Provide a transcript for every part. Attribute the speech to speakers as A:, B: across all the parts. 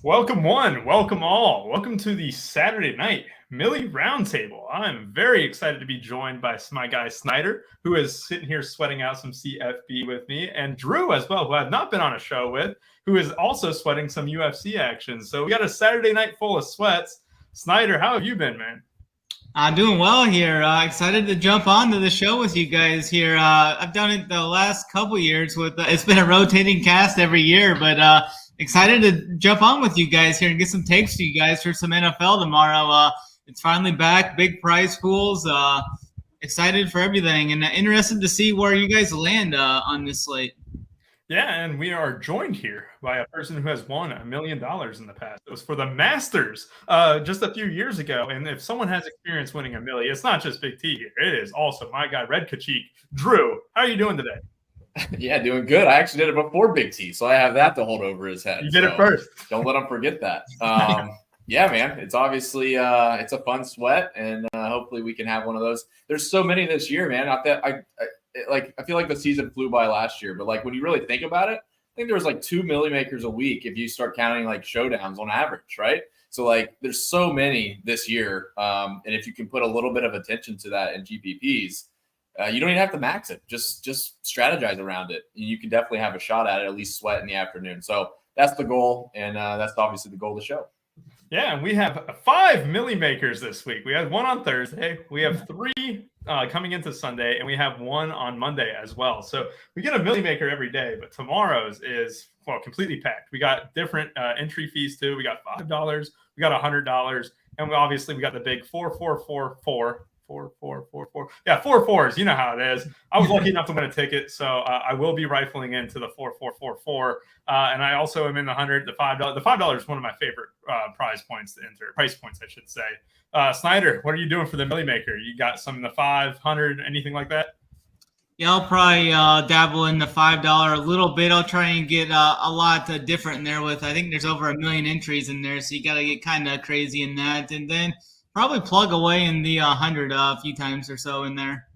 A: Welcome one, welcome all. Welcome to the Saturday night Millie Roundtable. I'm very excited to be joined by my guy Snyder, who is sitting here sweating out some CFB with me, and Drew as well, who I've not been on a show with, who is also sweating some UFC action. So we got a Saturday night full of sweats. Snyder, how have you been, man?
B: I'm doing well here. Excited to jump onto the show with you guys here. I've done it the last couple years with. It's been a rotating cast every year, but excited to jump on with you guys here and get some takes to you guys for some NFL tomorrow. It's finally back, big prize pools. Excited for everything, and interested to see where you guys land on this slate.
A: Yeah, and we are joined here by a person who has won $1 million in the past. It was for the Masters just a few years ago. And if someone has experience winning $1 million, it's not just Big T here. It is also my guy, Red Kachik. Drew, how are you doing today?
C: Yeah, doing good. I actually did it before Big T, so I have that to hold over his head.
A: You did it first.
C: Don't let him forget that. Yeah, man, it's obviously it's a fun sweat, and hopefully we can have one of those. There's so many this year, man. I feel like the season flew by last year, but like when you really think about it, I think there was like 2 milli makers a week if you start counting like showdowns on average, right? So like there's so many this year, and if you can put a little bit of attention to that in GPPs, you don't even have to max it. Just strategize around it, and you can definitely have a shot at it. At least sweat in the afternoon. So that's the goal, and that's obviously the goal of the show.
A: Yeah, and we have 5 milli makers this week. We had one on Thursday. We have 3 coming into Sunday, and we have 1 on Monday as well. So we get a milli maker every day, but tomorrow's is completely packed. We got different entry fees too. We got $5, we got $100, and we got the big 4-4-4-4. 4-4-4-4. Yeah, 4 fours. You know how it is. I was lucky enough to win a ticket, so I will be rifling into the 4-4-4-4. And I also am in the $100, the $5. The $5 is one of my favorite price points, I should say. Snyder, what are you doing for the milli maker? You got some in the 500, anything like that?
B: Yeah, I'll probably dabble in the $5 a little bit. I'll try and get a lot different in there with. I think there's over 1 million entries in there, so you got to get kind of crazy in that, and then probably plug away in the 100 a few times or so in there.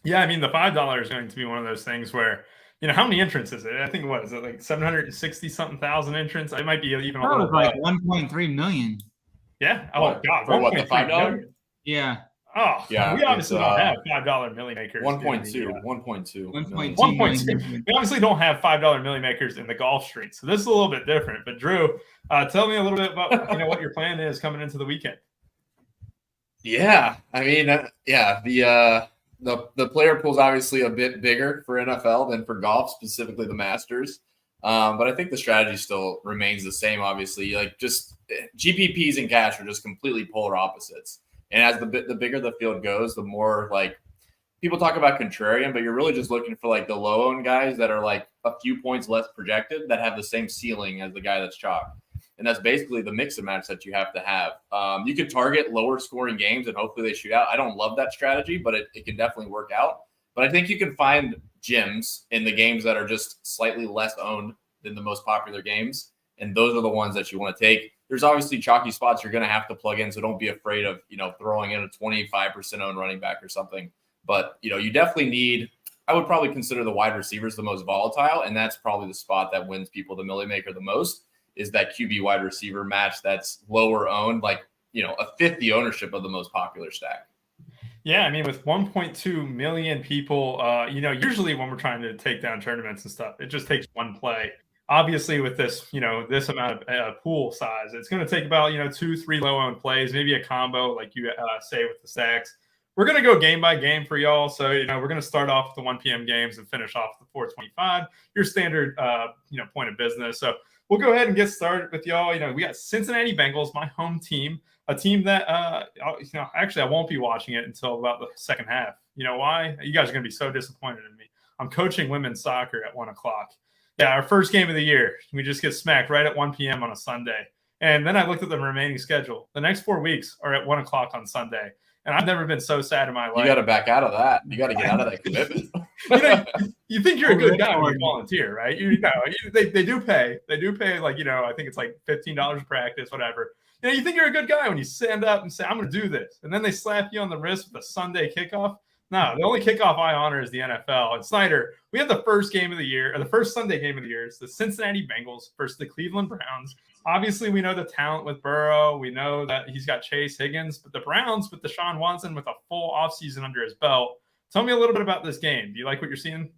A: Yeah, I mean, the $5 is going to be one of those things where, how many entrants is it? I think, what is it, like 760-something thousand entrants? It might be even a little
B: like 1.3 million.
A: Yeah? Oh, God.
C: For what, the $5?
A: Million?
B: Yeah.
A: Oh, yeah. We obviously don't have $5 milli makers.
C: 1.2.
A: We obviously don't have $5 milli makers in the Golf Street. So this is a little bit different. But, Drew, tell me a little bit about what your plan is coming into the weekend.
C: Yeah, I mean, the player pool is obviously a bit bigger for NFL than for golf, specifically the Masters. But I think the strategy still remains the same. Obviously, like just GPPs and cash are just completely polar opposites. And as the bigger the field goes, the more like people talk about contrarian, but you're really just looking for like the low owned guys that are like a few points less projected that have the same ceiling as the guy that's chalk. And that's basically the mix and match that you have to have. You can target lower scoring games and hopefully they shoot out. I don't love that strategy, but it can definitely work out. But I think you can find gems in the games that are just slightly less owned than the most popular games. And those are the ones that you want to take. There's obviously chalky spots you're going to have to plug in. So don't be afraid of, throwing in a 25% owned running back or something. But, you definitely need, I would probably consider the wide receivers the most volatile. And that's probably the spot that wins people the milli maker the most. Is that QB wide receiver match that's lower owned, like, a fifth the ownership of the most popular stack.
A: Yeah, I mean, with 1.2 million people, usually when we're trying to take down tournaments and stuff, it just takes one play. Obviously, with this, this amount of pool size, it's going to take about, 2-3 low-owned plays, maybe a combo like you say with the stacks. We're going to go game by game for y'all. So, we're going to start off with the 1 p.m. games and finish off the 4:25, your standard, point of business. So, we'll go ahead and get started with y'all. We got Cincinnati Bengals, my home team, a team that, actually I won't be watching it until about the second half. You know why? You guys are going to be so disappointed in me. I'm coaching women's soccer at 1 o'clock. Yeah, our first game of the year. We just get smacked right at 1 p.m. on a Sunday. And then I looked at the remaining schedule. The next 4 weeks are at 1 o'clock on Sunday. And I've never been so sad in my life.
C: You got to back out of that. You got to get out of that commitment.
A: You think you're a good guy when you volunteer, right? They do pay. They do pay, like, I think it's like $15 a practice, whatever. You think you're a good guy when you stand up and say, I'm going to do this. And then they slap you on the wrist with a Sunday kickoff. No, the only kickoff I honor is the NFL. And Snyder, we have the first game of the year, or the first Sunday game of the year. It's the Cincinnati Bengals versus the Cleveland Browns. Obviously, we know the talent with Burrow. We know that he's got Chase Higgins. But the Browns with Deshaun Watson with a full offseason under his belt. Tell me a little bit about this game. Do you like what you're seeing?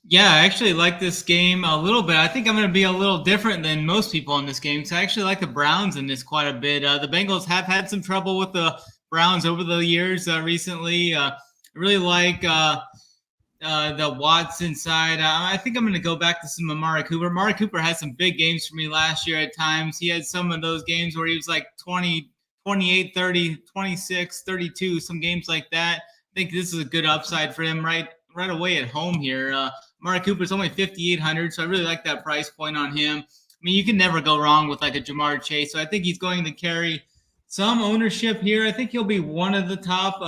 B: Yeah, I actually like this game a little bit. I think I'm going to be a little different than most people in this game. So I actually like the Browns in this quite a bit. The Bengals have had some trouble with the Browns over the years recently. I really like the Watson side. I think I'm going to go back to some Amari Cooper. Amari Cooper had some big games for me last year at times. He had some of those games where he was like 20, 28, 30, 26, 32, some games like that. I think this is a good upside for him right away at home here. Amari Cooper's only 5,800, so I really like that price point on him. I mean, you can never go wrong with like a Jamar Chase, so I think he's going to carry some ownership here. I think he'll be one of the top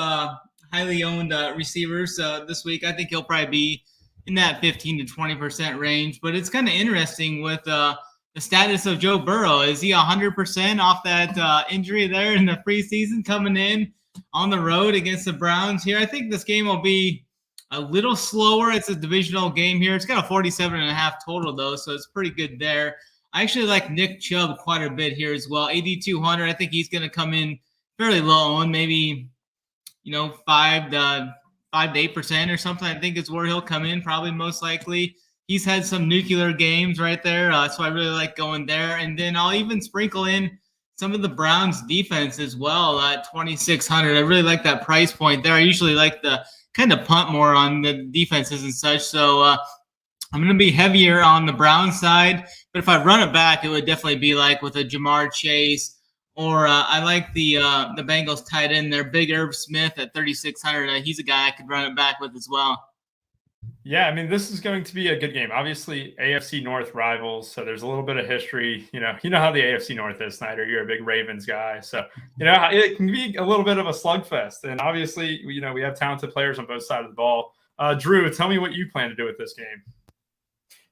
B: highly owned receivers this week. I think he'll probably be in that 15 to 20% range. But it's kind of interesting with the status of Joe Burrow. Is he 100% off that injury there in the preseason coming in on the road against the Browns here? I think this game will be a little slower. It's a divisional game here. It's got a 47.5 total, though, so it's pretty good there. I actually like Nick Chubb quite a bit here as well. 8,200. I think he's going to come in fairly low on maybe, 5 to 8% or something. I think is where he'll come in, probably most likely. He's had some nuclear games right there, so I really like going there. And then I'll even sprinkle in some of the Browns defense as well at 2,600. I really like that price point there. I usually like the kind of punt more on the defenses and such. So I'm going to be heavier on the Browns side. But if I run it back, it would definitely be like with a Jamar Chase, or I like the Bengals tight end there, Big Irv Smith at 3,600. He's a guy I could run it back with as well.
A: Yeah, I mean, this is going to be a good game. Obviously, AFC North rivals, so there's a little bit of history. You know how the AFC North is, Snyder. You're a big Ravens guy, so it can be a little bit of a slugfest. And obviously, we have talented players on both sides of the ball. Drew, tell me what you plan to do with this game.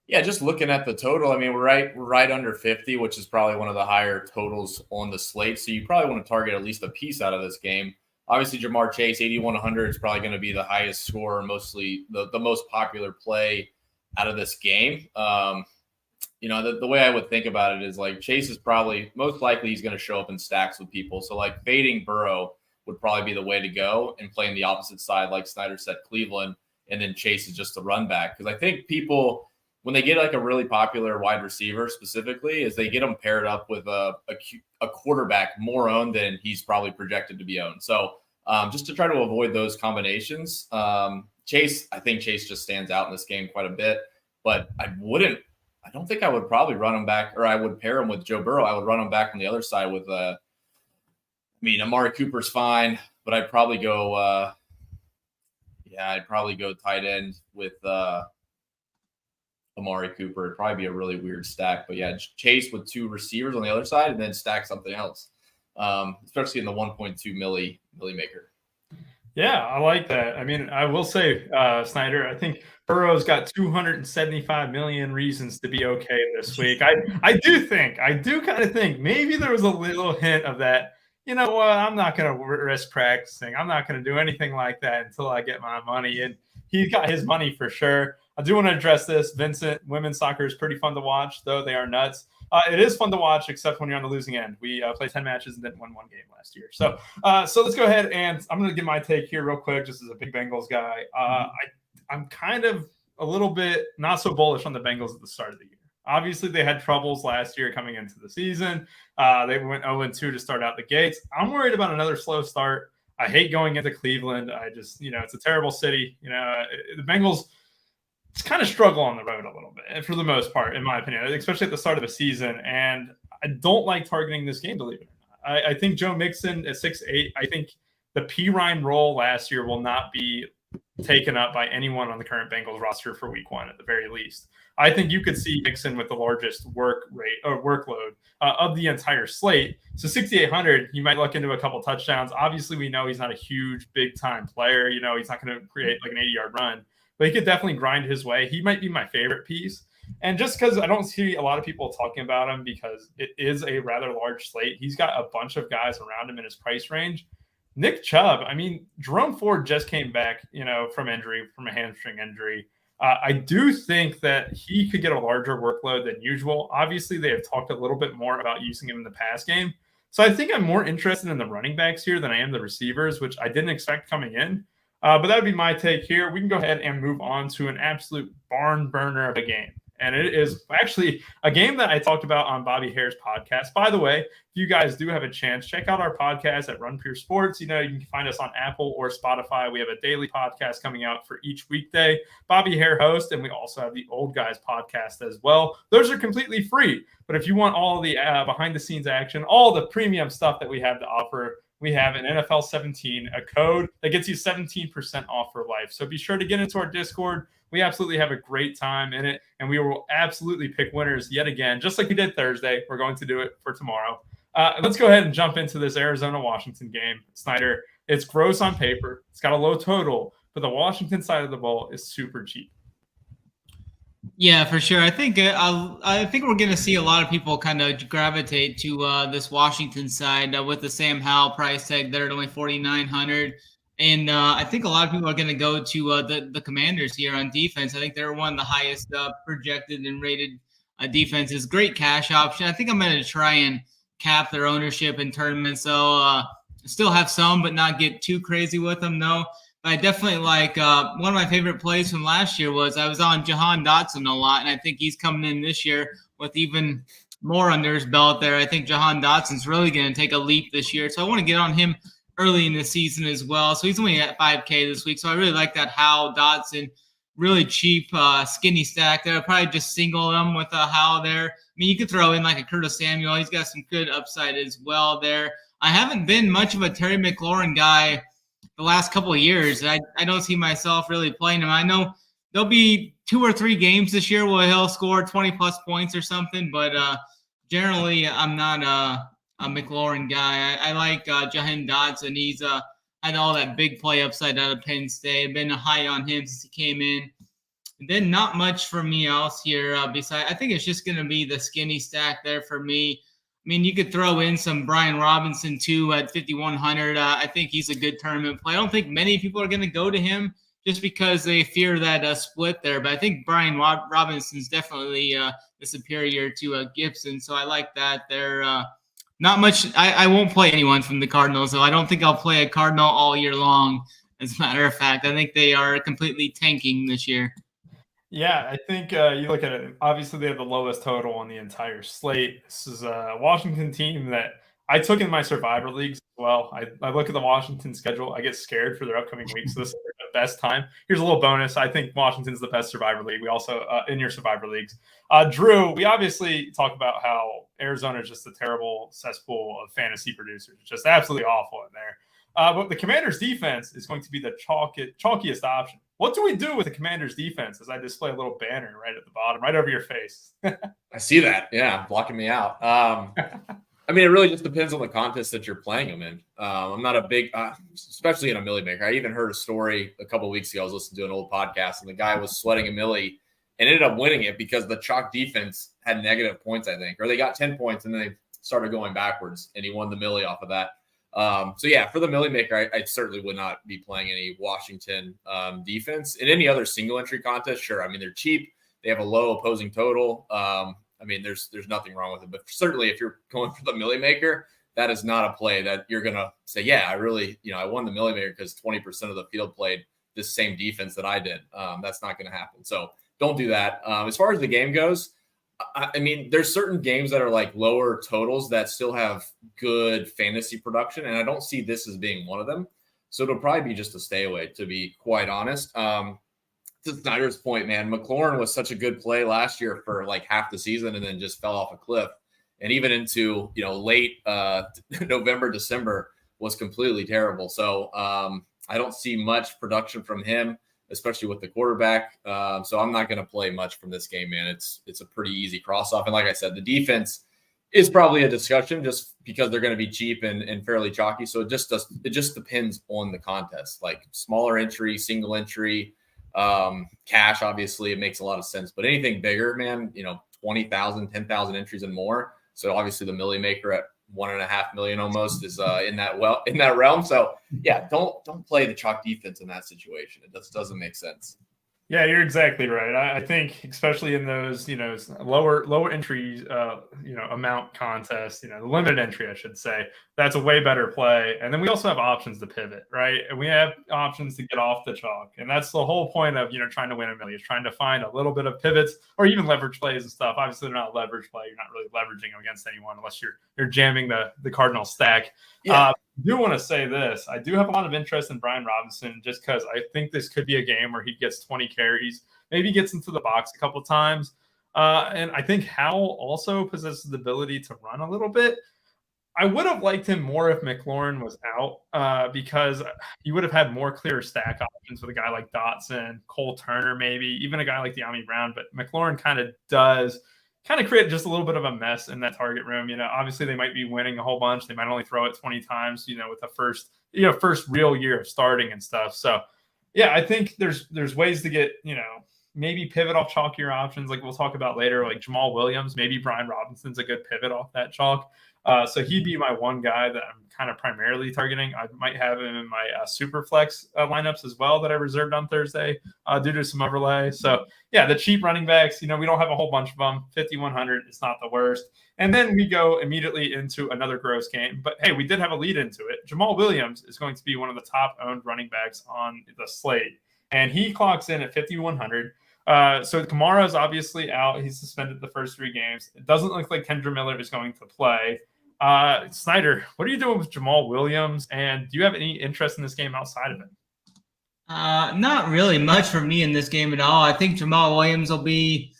C: Yeah, just looking at the total, I mean, we're right under 50, which is probably one of the higher totals on the slate. So you probably want to target at least a piece out of this game. Obviously, Jamar Chase, 8,100 is probably going to be the highest score, mostly the most popular play out of this game. The way I would think about it is like Chase is probably most likely he's going to show up in stacks with people. So like fading Burrow would probably be the way to go and playing the opposite side, like Snyder said, Cleveland, and then Chase is just a run back. Because I think people, when they get like a really popular wide receiver specifically, is they get them paired up with a quarterback more owned than he's probably projected to be owned. So just to try to avoid those combinations, Chase, I think Chase just stands out in this game quite a bit, but I don't think I would probably run him back, or I would pair him with Joe Burrow. I would run him back on the other side with, Amari Cooper's fine, but I'd probably go, tight end with Amari Cooper. It'd probably be a really weird stack, but yeah, Chase with two receivers on the other side and then stack something else. Especially in the 1.2 milli maker.
A: Yeah, I like that. I mean, I will say, Snyder, I think Burrow's got 275 million reasons to be okay this week. I do kind of think maybe there was a little hint of that. You know what? I'm not going to risk practicing. I'm not going to do anything like that until I get my money. And he's got his money for sure. I do want to address this. Vincent, women's soccer is pretty fun to watch, though they are nuts. It is fun to watch, except when you're on the losing end. We played 10 matches and didn't win one game last year. So let's go ahead, and I'm going to give my take here real quick, just as a big Bengals guy. I'm kind of a little bit not so bullish on the Bengals at the start of the year. Obviously, they had troubles last year coming into the season. They went 0-2 to start out the gates. I'm worried about another slow start. I hate going into Cleveland. I just, it's a terrible city. The Bengals kind of struggle on the road a little bit for the most part, in my opinion, especially at the start of the season. And I don't like targeting this game, believe it or not. I think Joe Mixon at 6'8", I think the Pirine role last year will not be taken up by anyone on the current Bengals roster for week one at the very least. I think you could see Mixon with the largest workload of the entire slate. So 6,800, you might look into a couple touchdowns. Obviously, we know he's not a huge big-time player. He's not going to create like an 80-yard run. But he could definitely grind his way. He might be my favorite piece. And just because I don't see a lot of people talking about him because it is a rather large slate, he's got a bunch of guys around him in his price range Nick Chubb, I mean, Jerome Ford just came back, from a hamstring injury. I do think that he could get a larger workload than usual. Obviously, they have talked a little bit more about using him in the pass game. So I think I'm more interested in the running backs here than I am the receivers, which I didn't expect coming in. But that would be my take here. We can go ahead and move on to an absolute barn burner of a game. And it is actually a game that I talked about on Bobby Hare's podcast. By the way, if you guys do have a chance, check out our podcast at Run Pure Sports. You can find us on Apple or Spotify. We have a daily podcast coming out for each weekday. Bobby Hare hosts, and we also have the Old Guys podcast as well. Those are completely free. But if you want all the behind-the-scenes action, all the premium stuff that we have to offer, we have an NFL 17, a code that gets you 17% off for life. So be sure to get into our Discord. We absolutely have a great time in it, and we will absolutely pick winners yet again, just like we did Thursday. We're going to do it for tomorrow. Let's go ahead and jump into this Arizona-Washington game. Snyder, it's gross on paper. It's got a low total, but the Washington side of the ball is super cheap.
B: Yeah, for sure. I think we're going to see a lot of people kind of gravitate to this Washington side with the Sam Howell price tag there at only $4,900. And I think a lot of people are going to go to the Commanders here on defense. I think they're one of the highest projected and rated defenses. Great cash option. I think I'm going to try and cap their ownership in tournaments. So still have some, but not get too crazy with them, though. But I definitely like one of my favorite plays from last year was I was on Jahan Dotson a lot, and I think he's coming in this year with even more under his belt there. I think Jahan Dotson's really going to take a leap this year. So I want to get on him early in the season as well. So he's only at $5K this week. So I really like that Howell Dotson, really cheap, skinny stack there. I'll probably just single them with a Howell there. I mean, you could throw in like a Curtis Samuel. He's got some good upside as well there. I haven't been much of a Terry McLaurin guy the last couple of years. I don't see myself really playing him. I know there'll be 2 or 3 games this year where he'll score 20-plus points or something, but generally I'm not a McLaurin guy. I like Jahan Dotson. He's had all that big play upside out of Penn State. I've been high on him since he came in. And then not much for me else here. Besides, I think it's just going to be the skinny stack there for me. I mean, you could throw in some Brian Robinson too at 5,100. I think he's a good tournament play. I don't think many people are going to go to him just because they fear that split there. But I think Brian Robinson's definitely the superior to Gibson. So I like that there. Not much. I won't play anyone from the Cardinals, so I don't think I'll play a Cardinal all year long. As a matter of fact, I think they are completely tanking this year.
A: Yeah, I think you look at it. Obviously, they have the lowest total on the entire slate. This is a Washington team that I took in my Survivor leagues as well. I look at the Washington schedule. I get scared for their upcoming weeks. So this is the best time. Here's a little bonus. I think Washington's the best Survivor league. We also, in your Survivor leagues. Drew, we obviously talk about how Arizona is just a terrible cesspool of fantasy producers. It's just absolutely awful in there. But the Commanders' defense is going to be the chalkiest option. What do we do with the Commanders' defense as I display a little banner right at the bottom, right over your face?
C: I see that. Yeah, blocking me out. I mean, it really just depends on the contest that you're playing them in. I'm not a big, especially in a Millie Maker. I even heard a story a couple of weeks ago. I was listening to an old podcast, and the guy was sweating a Millie and ended up winning it because the chalk defense had negative points, I think, or they got 10 points and then they started going backwards, and he won the Millie off of that. So yeah, for the Millie Maker, I certainly would not be playing any Washington defense. In any other single entry contest, sure. I mean, they're cheap. They have a low opposing total. I mean, there's nothing wrong with it. But certainly if you're going for the Millie Maker, that is not a play that you're going to say, yeah, I really, I won the Millie Maker because 20% of the field played this same defense that I did. That's not going to happen. So don't do that. As far as the game goes, I mean, there's certain games that are like lower totals that still have good fantasy production, and I don't see this as being one of them. So it'll probably be just a stay away, to be quite honest. To Snyder's point, man, McLaurin was such a good play last year for like half the season and then just fell off a cliff. And even into, late November, December was completely terrible. So I don't see much production from him, especially with the quarterback. So I'm not going to play much from this game, man. It's a pretty easy cross off. And like I said, the defense is probably a discussion just because they're going to be cheap and fairly chalky. So it just depends on the contest, like smaller entry, single entry, cash. Obviously it makes a lot of sense, but anything bigger, man, 20,000, 10,000 entries and more. So obviously the Millie Maker at 1.5 million almost is in that realm. So yeah, don't play the chalk defense in that situation. It just doesn't make sense.
A: Yeah, you're exactly right. I think especially in those, lower entry, amount contests, the limited entry, I should say, that's a way better play. And then we also have options to pivot, right? And we have options to get off the chalk. And that's the whole point of, trying to win a million, is trying to find a little bit of pivots or even leverage plays and stuff. Obviously, they're not leverage play. You're not really leveraging them against anyone unless you're jamming the Cardinal stack.
C: Yeah.
A: I do want to say this. I do have a lot of interest in Brian Robinson just because I think this could be a game where he gets 20 carries, maybe gets into the box a couple times. And I think Howell also possesses the ability to run a little bit. I would have liked him more if McLaurin was out because you would have had more clear stack options with a guy like Dotson, Cole Turner, maybe even a guy like De'Ami Brown. But McLaurin kind of does create just a little bit of a mess in that target room. Obviously they might be winning a whole bunch. They might only throw it 20 times, with the first real year of starting and stuff. So yeah, I think there's ways to get, maybe pivot off chalkier options. Like we'll talk about later, like Jamal Williams, maybe Brian Robinson's a good pivot off that chalk. So he'd be my one guy that I'm kind of primarily targeting. I might have him in my super flex lineups as well that I reserved on Thursday due to some overlay. So yeah, the cheap running backs, we don't have a whole bunch of them. 5,100 is not the worst. And then we go immediately into another gross game. But hey, we did have a lead into it. Jamal Williams is going to be one of the top owned running backs on the slate. And he clocks in at 5,100. So Kamara is obviously out. He's suspended the first 3 games. It doesn't look like Kendra Miller is going to play. Snyder, what are you doing with Jamal Williams? And do you have any interest in this game outside of it?
B: Not really much for me in this game at all. I think Jamal Williams will be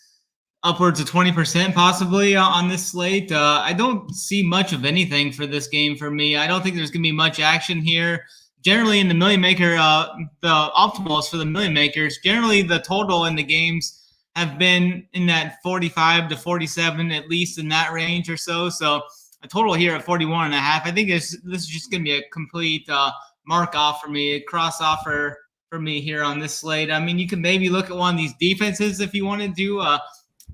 B: upwards of 20% possibly on this slate. I don't see much of anything for this game for me. I don't think there's going to be much action here. Generally in the Million Maker, the optimals for the Million Makers, generally the total in the games have been in that 45 to 47, at least in that range or so. So a total here at 41.5. I think this is just going to be a complete mark off for me, a cross off for me here on this slate. I mean, you can maybe look at one of these defenses if you want to do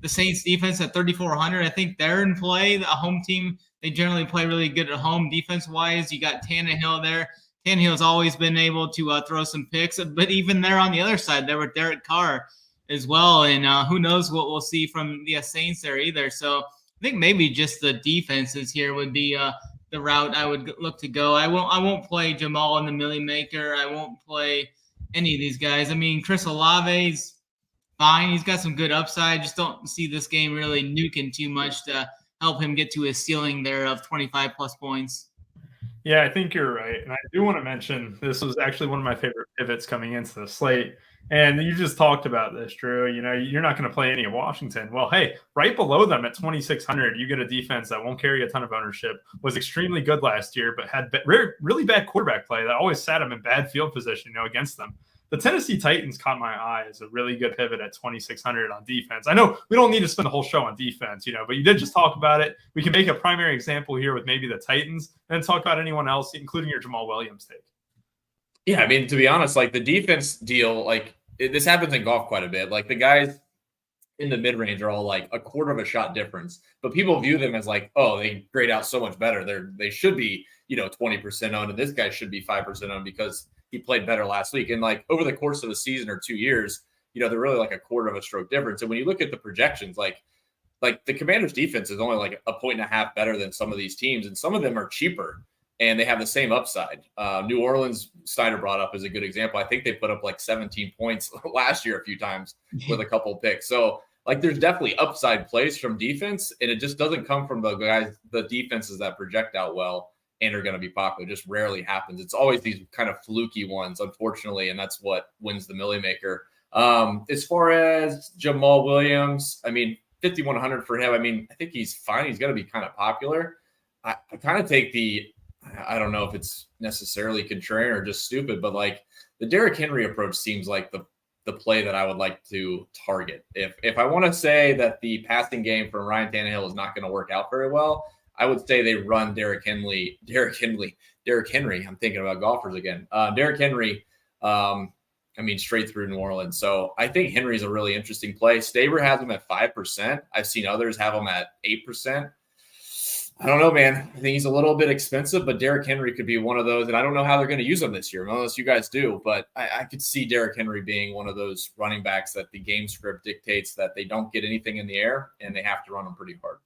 B: the Saints defense at 3,400. I think they're in play. A home team, they generally play really good at home defense-wise. You got Tannehill there. Tannehill's always been able to throw some picks, but even there on the other side, there with Derek Carr as well. And who knows what we'll see from the Saints there either. So I think maybe just the defenses here would be the route I would look to go. I won't play Jamal in the Million Maker. I won't play any of these guys. I mean, Chris Olave's fine. He's got some good upside. Just don't see this game really nuking too much to help him get to his ceiling there of 25 plus points.
A: Yeah, I think you're right. And I do want to mention this was actually one of my favorite pivots coming into the slate. And you just talked about this, Drew. You're not going to play any of Washington. Well, hey, right below them at 2,600, you get a defense that won't carry a ton of ownership, was extremely good last year, but had really bad quarterback play that always sat him in bad field position, against them. The Tennessee Titans caught my eye as a really good pivot at 2,600 on defense. I know we don't need to spend the whole show on defense, but you did just talk about it. We can make a primary example here with maybe the Titans and then talk about anyone else, including your Jamal Williams take.
C: Yeah, I mean, to be honest, like the defense deal, this happens in golf quite a bit. Like the guys in the mid-range are all like a quarter of a shot difference, but people view them as like, oh, they grade out so much better. They should be, 20% owned, and this guy should be 5% owned because he played better last week. And like over the course of a season or 2 years, they're really like a quarter of a stroke difference. And when you look at the projections, like the Commanders defense is only like 1.5 points better than some of these teams, and some of them are cheaper and they have the same upside. New Orleans, Snyder brought up as a good example. I think they put up like 17 points last year a few times with a couple of picks. So like there's definitely upside plays from defense, and it just doesn't come from the defenses that project out well and are going to be popular. It just rarely happens. It's always these kind of fluky ones, unfortunately, and that's what wins the Millie Maker. As far as Jamal Williams, I mean, 5,100 for him. I mean, I think he's fine. He's going to be kind of popular. I kind of take I don't know if it's necessarily contrarian or just stupid, but like the Derrick Henry approach seems like the play that I would like to target. If I want to say that the passing game from Ryan Tannehill is not going to work out very well, I would say they run Derrick Henry. I'm thinking about golfers again. Derrick Henry, straight through New Orleans. So I think Henry's a really interesting play. Staber has him at 5%. I've seen others have him at 8%. I don't know, man. I think he's a little bit expensive, but Derrick Henry could be one of those. And I don't know how they're going to use him this year, unless you guys do. But I could see Derrick Henry being one of those running backs that the game script dictates that they don't get anything in the air and they have to run him pretty hard.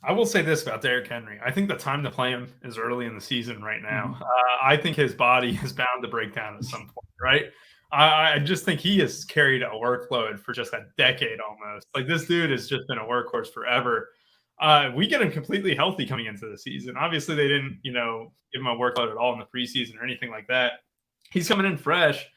A: I will say this about Derrick Henry. I think the time to play him is early in the season right now. I think his body is bound to break down at some point, right? I just think he has carried a workload for just a decade almost. Like, this dude has just been a workhorse forever. We get him completely healthy coming into the season. Obviously, they didn't, give him a workload at all in the preseason or anything like that. He's coming in fresh.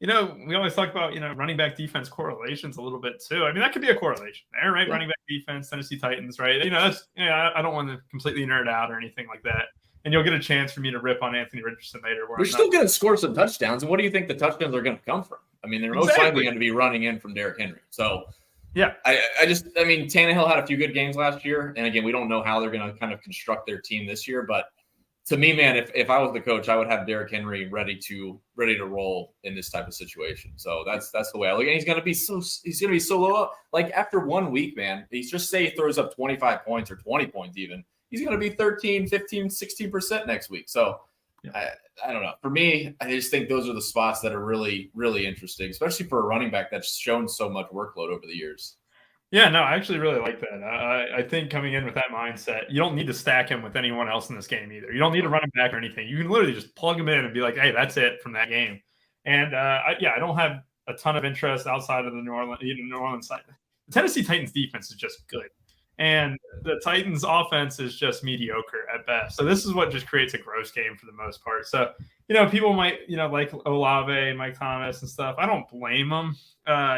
A: We always talk about, running back defense correlations a little bit too. I mean, that could be a correlation there, right? Yeah. Running back defense, Tennessee Titans, right? I don't want to completely nerd out or anything like that. And you'll get a chance for me to rip on Anthony Richardson later.
C: We're still going to score some touchdowns. And what do you think the touchdowns are going to come from? I mean, they're most likely going to be running in from Derrick Henry. So, yeah, I mean, Tannehill had a few good games last year. And again, we don't know how they're going to kind of construct their team this year. But to me, man, if I was the coach, I would have Derrick Henry ready to roll in this type of situation. So that's the way I look at it. He's going to be so low. Like, after 1 week, man, he's just say he throws up 25 points or 20 points even. He's going to be 13, 15, 16% next week. So yeah. I don't know. For me, I just think those are the spots that are really, really interesting, especially for a running back that's shown so much workload over the years.
A: Yeah, no, I actually really like that. I think coming in with that mindset, you don't need to stack him with anyone else in this game either. You don't need to run him back or anything. You can literally just plug him in and be like, hey, that's it from that game. And I don't have a ton of interest outside of the New Orleans side. The Tennessee Titans defense is just good. And the Titans offense is just mediocre at best. So this is what just creates a gross game for the most part. So, people might, like Olave, Mike Thomas and stuff. I don't blame them.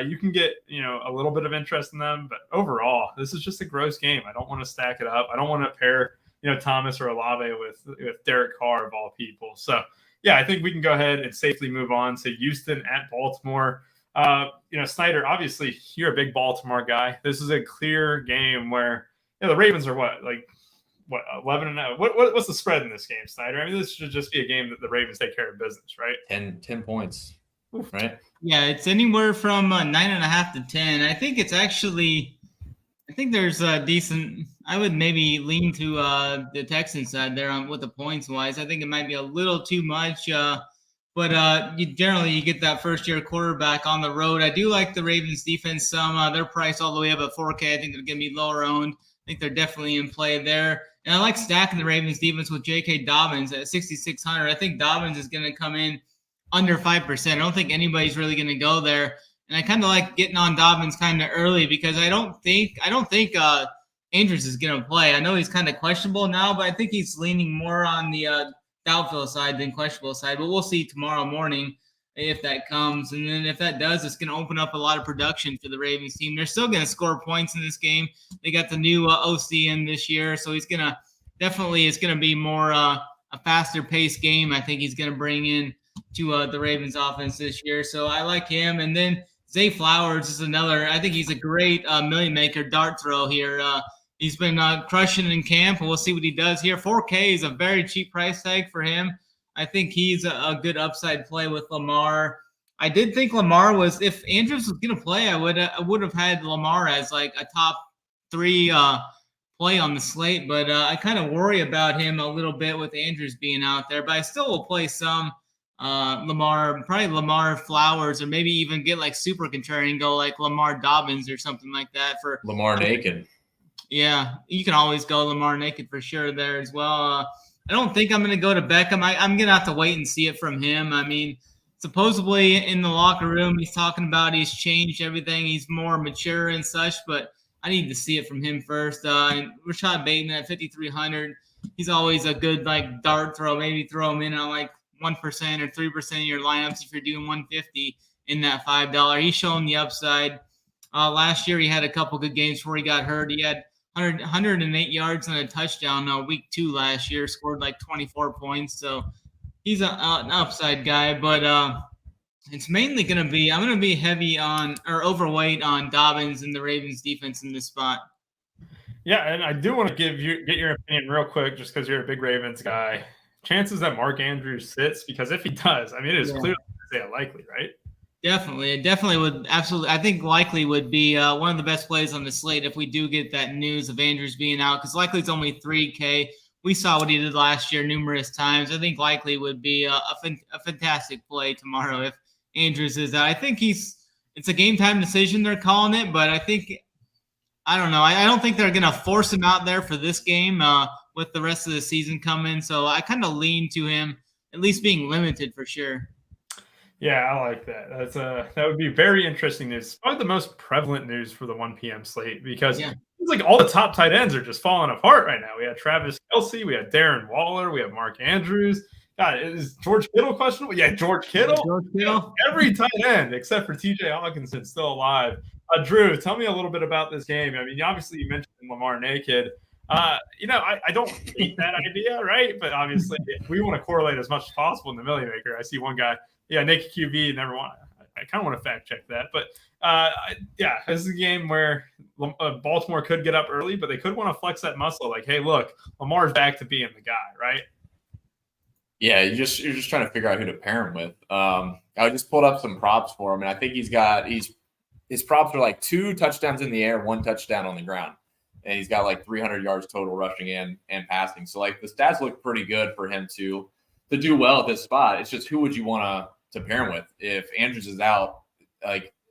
A: You can get, a little bit of interest in them. But overall, this is just a gross game. I don't want to stack it up. I don't want to pair, Thomas or Olave with Derek Carr of all people. So, yeah, I think we can go ahead and safely move on to Houston at Baltimore. Snyder, obviously you're a big Baltimore guy. This is a clear game where the Ravens are 11-0. What's the spread in this game, Snyder? I mean, this should just be a game that the Ravens take care of business, right?
C: 10 points. Oof. Right?
B: Yeah, it's anywhere from 9.5 to 10. I think there's a decent. I would maybe lean to the Texans side there with the points wise. I think it might be a little too much. But you get that first-year quarterback on the road. I do like the Ravens defense some. They're priced all the way up at 4K. I think they're going to be lower owned. I think they're definitely in play there. And I like stacking the Ravens defense with J.K. Dobbins at 6,600. I think Dobbins is going to come in under 5%. I don't think anybody's really going to go there. And I kind of like getting on Dobbins kind of early because I don't think Andrews is going to play. I know he's kind of questionable now, but I think he's leaning more on the doubtful side than questionable side, but we'll see tomorrow morning if that comes. And then if that does, it's going to open up a lot of production for the Ravens team. They're still going to score points in this game. They got the new OC in this year, so it's going to be more a faster paced game. I think he's going to bring in to the Ravens offense this year. So I like him. And then Zay Flowers is another. I think he's a great million maker dart throw here. He's been crushing in camp, and we'll see what he does here. 4K is a very cheap price tag for him. I think he's a good upside play with Lamar. I did think Lamar was, if Andrews was going to play, I would have had Lamar as like a top 3 play on the slate, but I kind of worry about him a little bit with Andrews being out there. But I still will play some Lamar, probably Lamar Flowers, or maybe even get like super contrarian and go like Lamar Dobbins or something like that for
C: Lamar naked.
B: Yeah, you can always go Lamar naked for sure there as well. I don't think I'm going to go to Beckham. I'm going to have to wait and see it from him. I mean, supposedly in the locker room, he's talking about he's changed everything. He's more mature and such, but I need to see it from him first. And Rashad Bateman at 5,300, he's always a good like dart throw. Maybe throw him in on like 1% or 3% of your lineups if you're doing 150 in that $5. He's showing the upside. Last year, he had a couple good games before he got hurt. He had 108 yards and a touchdown week 2 last year, scored like 24 points. So he's an upside guy, but it's mainly going to be, I'm going to be heavy on or overweight on Dobbins and the Ravens defense in this spot.
A: Yeah, and I do want to get your opinion real quick just because you're a big Ravens guy. Chances that Mark Andrews sits, because if he does, I mean, it is clearly likely, right?
B: Yeah,
A: I mean, I think he's going to be a
B: Definitely. It definitely would. Absolutely. I think Likely would be one of the best plays on the slate if we do get that news of Andrews being out, because Likely's only 3K. We saw what he did last year numerous times. I think Likely would be a fantastic play tomorrow if Andrews is out. I think it's a game time decision they're calling it, but I don't know. I don't think they're going to force him out there for this game with the rest of the season coming. So I kind of lean to him at least being limited for sure.
A: Yeah, I like that. That would be very interesting news. It's probably the most prevalent news for the 1 p.m. slate because it's like all the top tight ends are just falling apart right now. We had Travis Kelce, we had Darren Waller, we have Mark Andrews. God, is George Kittle questionable? Yeah, George Kittle. Every tight end except for TJ Hawkinson still alive. Drew, tell me a little bit about this game. I mean, obviously you mentioned Lamar naked. I don't hate that idea, right? But obviously we want to correlate as much as possible in the Millie Maker. I see one guy, naked QB, never want. I kind of want to fact check that, but this is a game where Baltimore could get up early, but they could want to flex that muscle. Like, hey, look, Lamar's back to being the guy, right?
C: Yeah, you're just trying to figure out who to pair him with. I just pulled up some props for him, and I think his props are like 2 touchdowns in the air, 1 touchdown on the ground, and he's got like 300 yards total rushing and passing. So like the stats look pretty good for him to do well at this spot. It's just who would you want to pair him with if Andrews is out?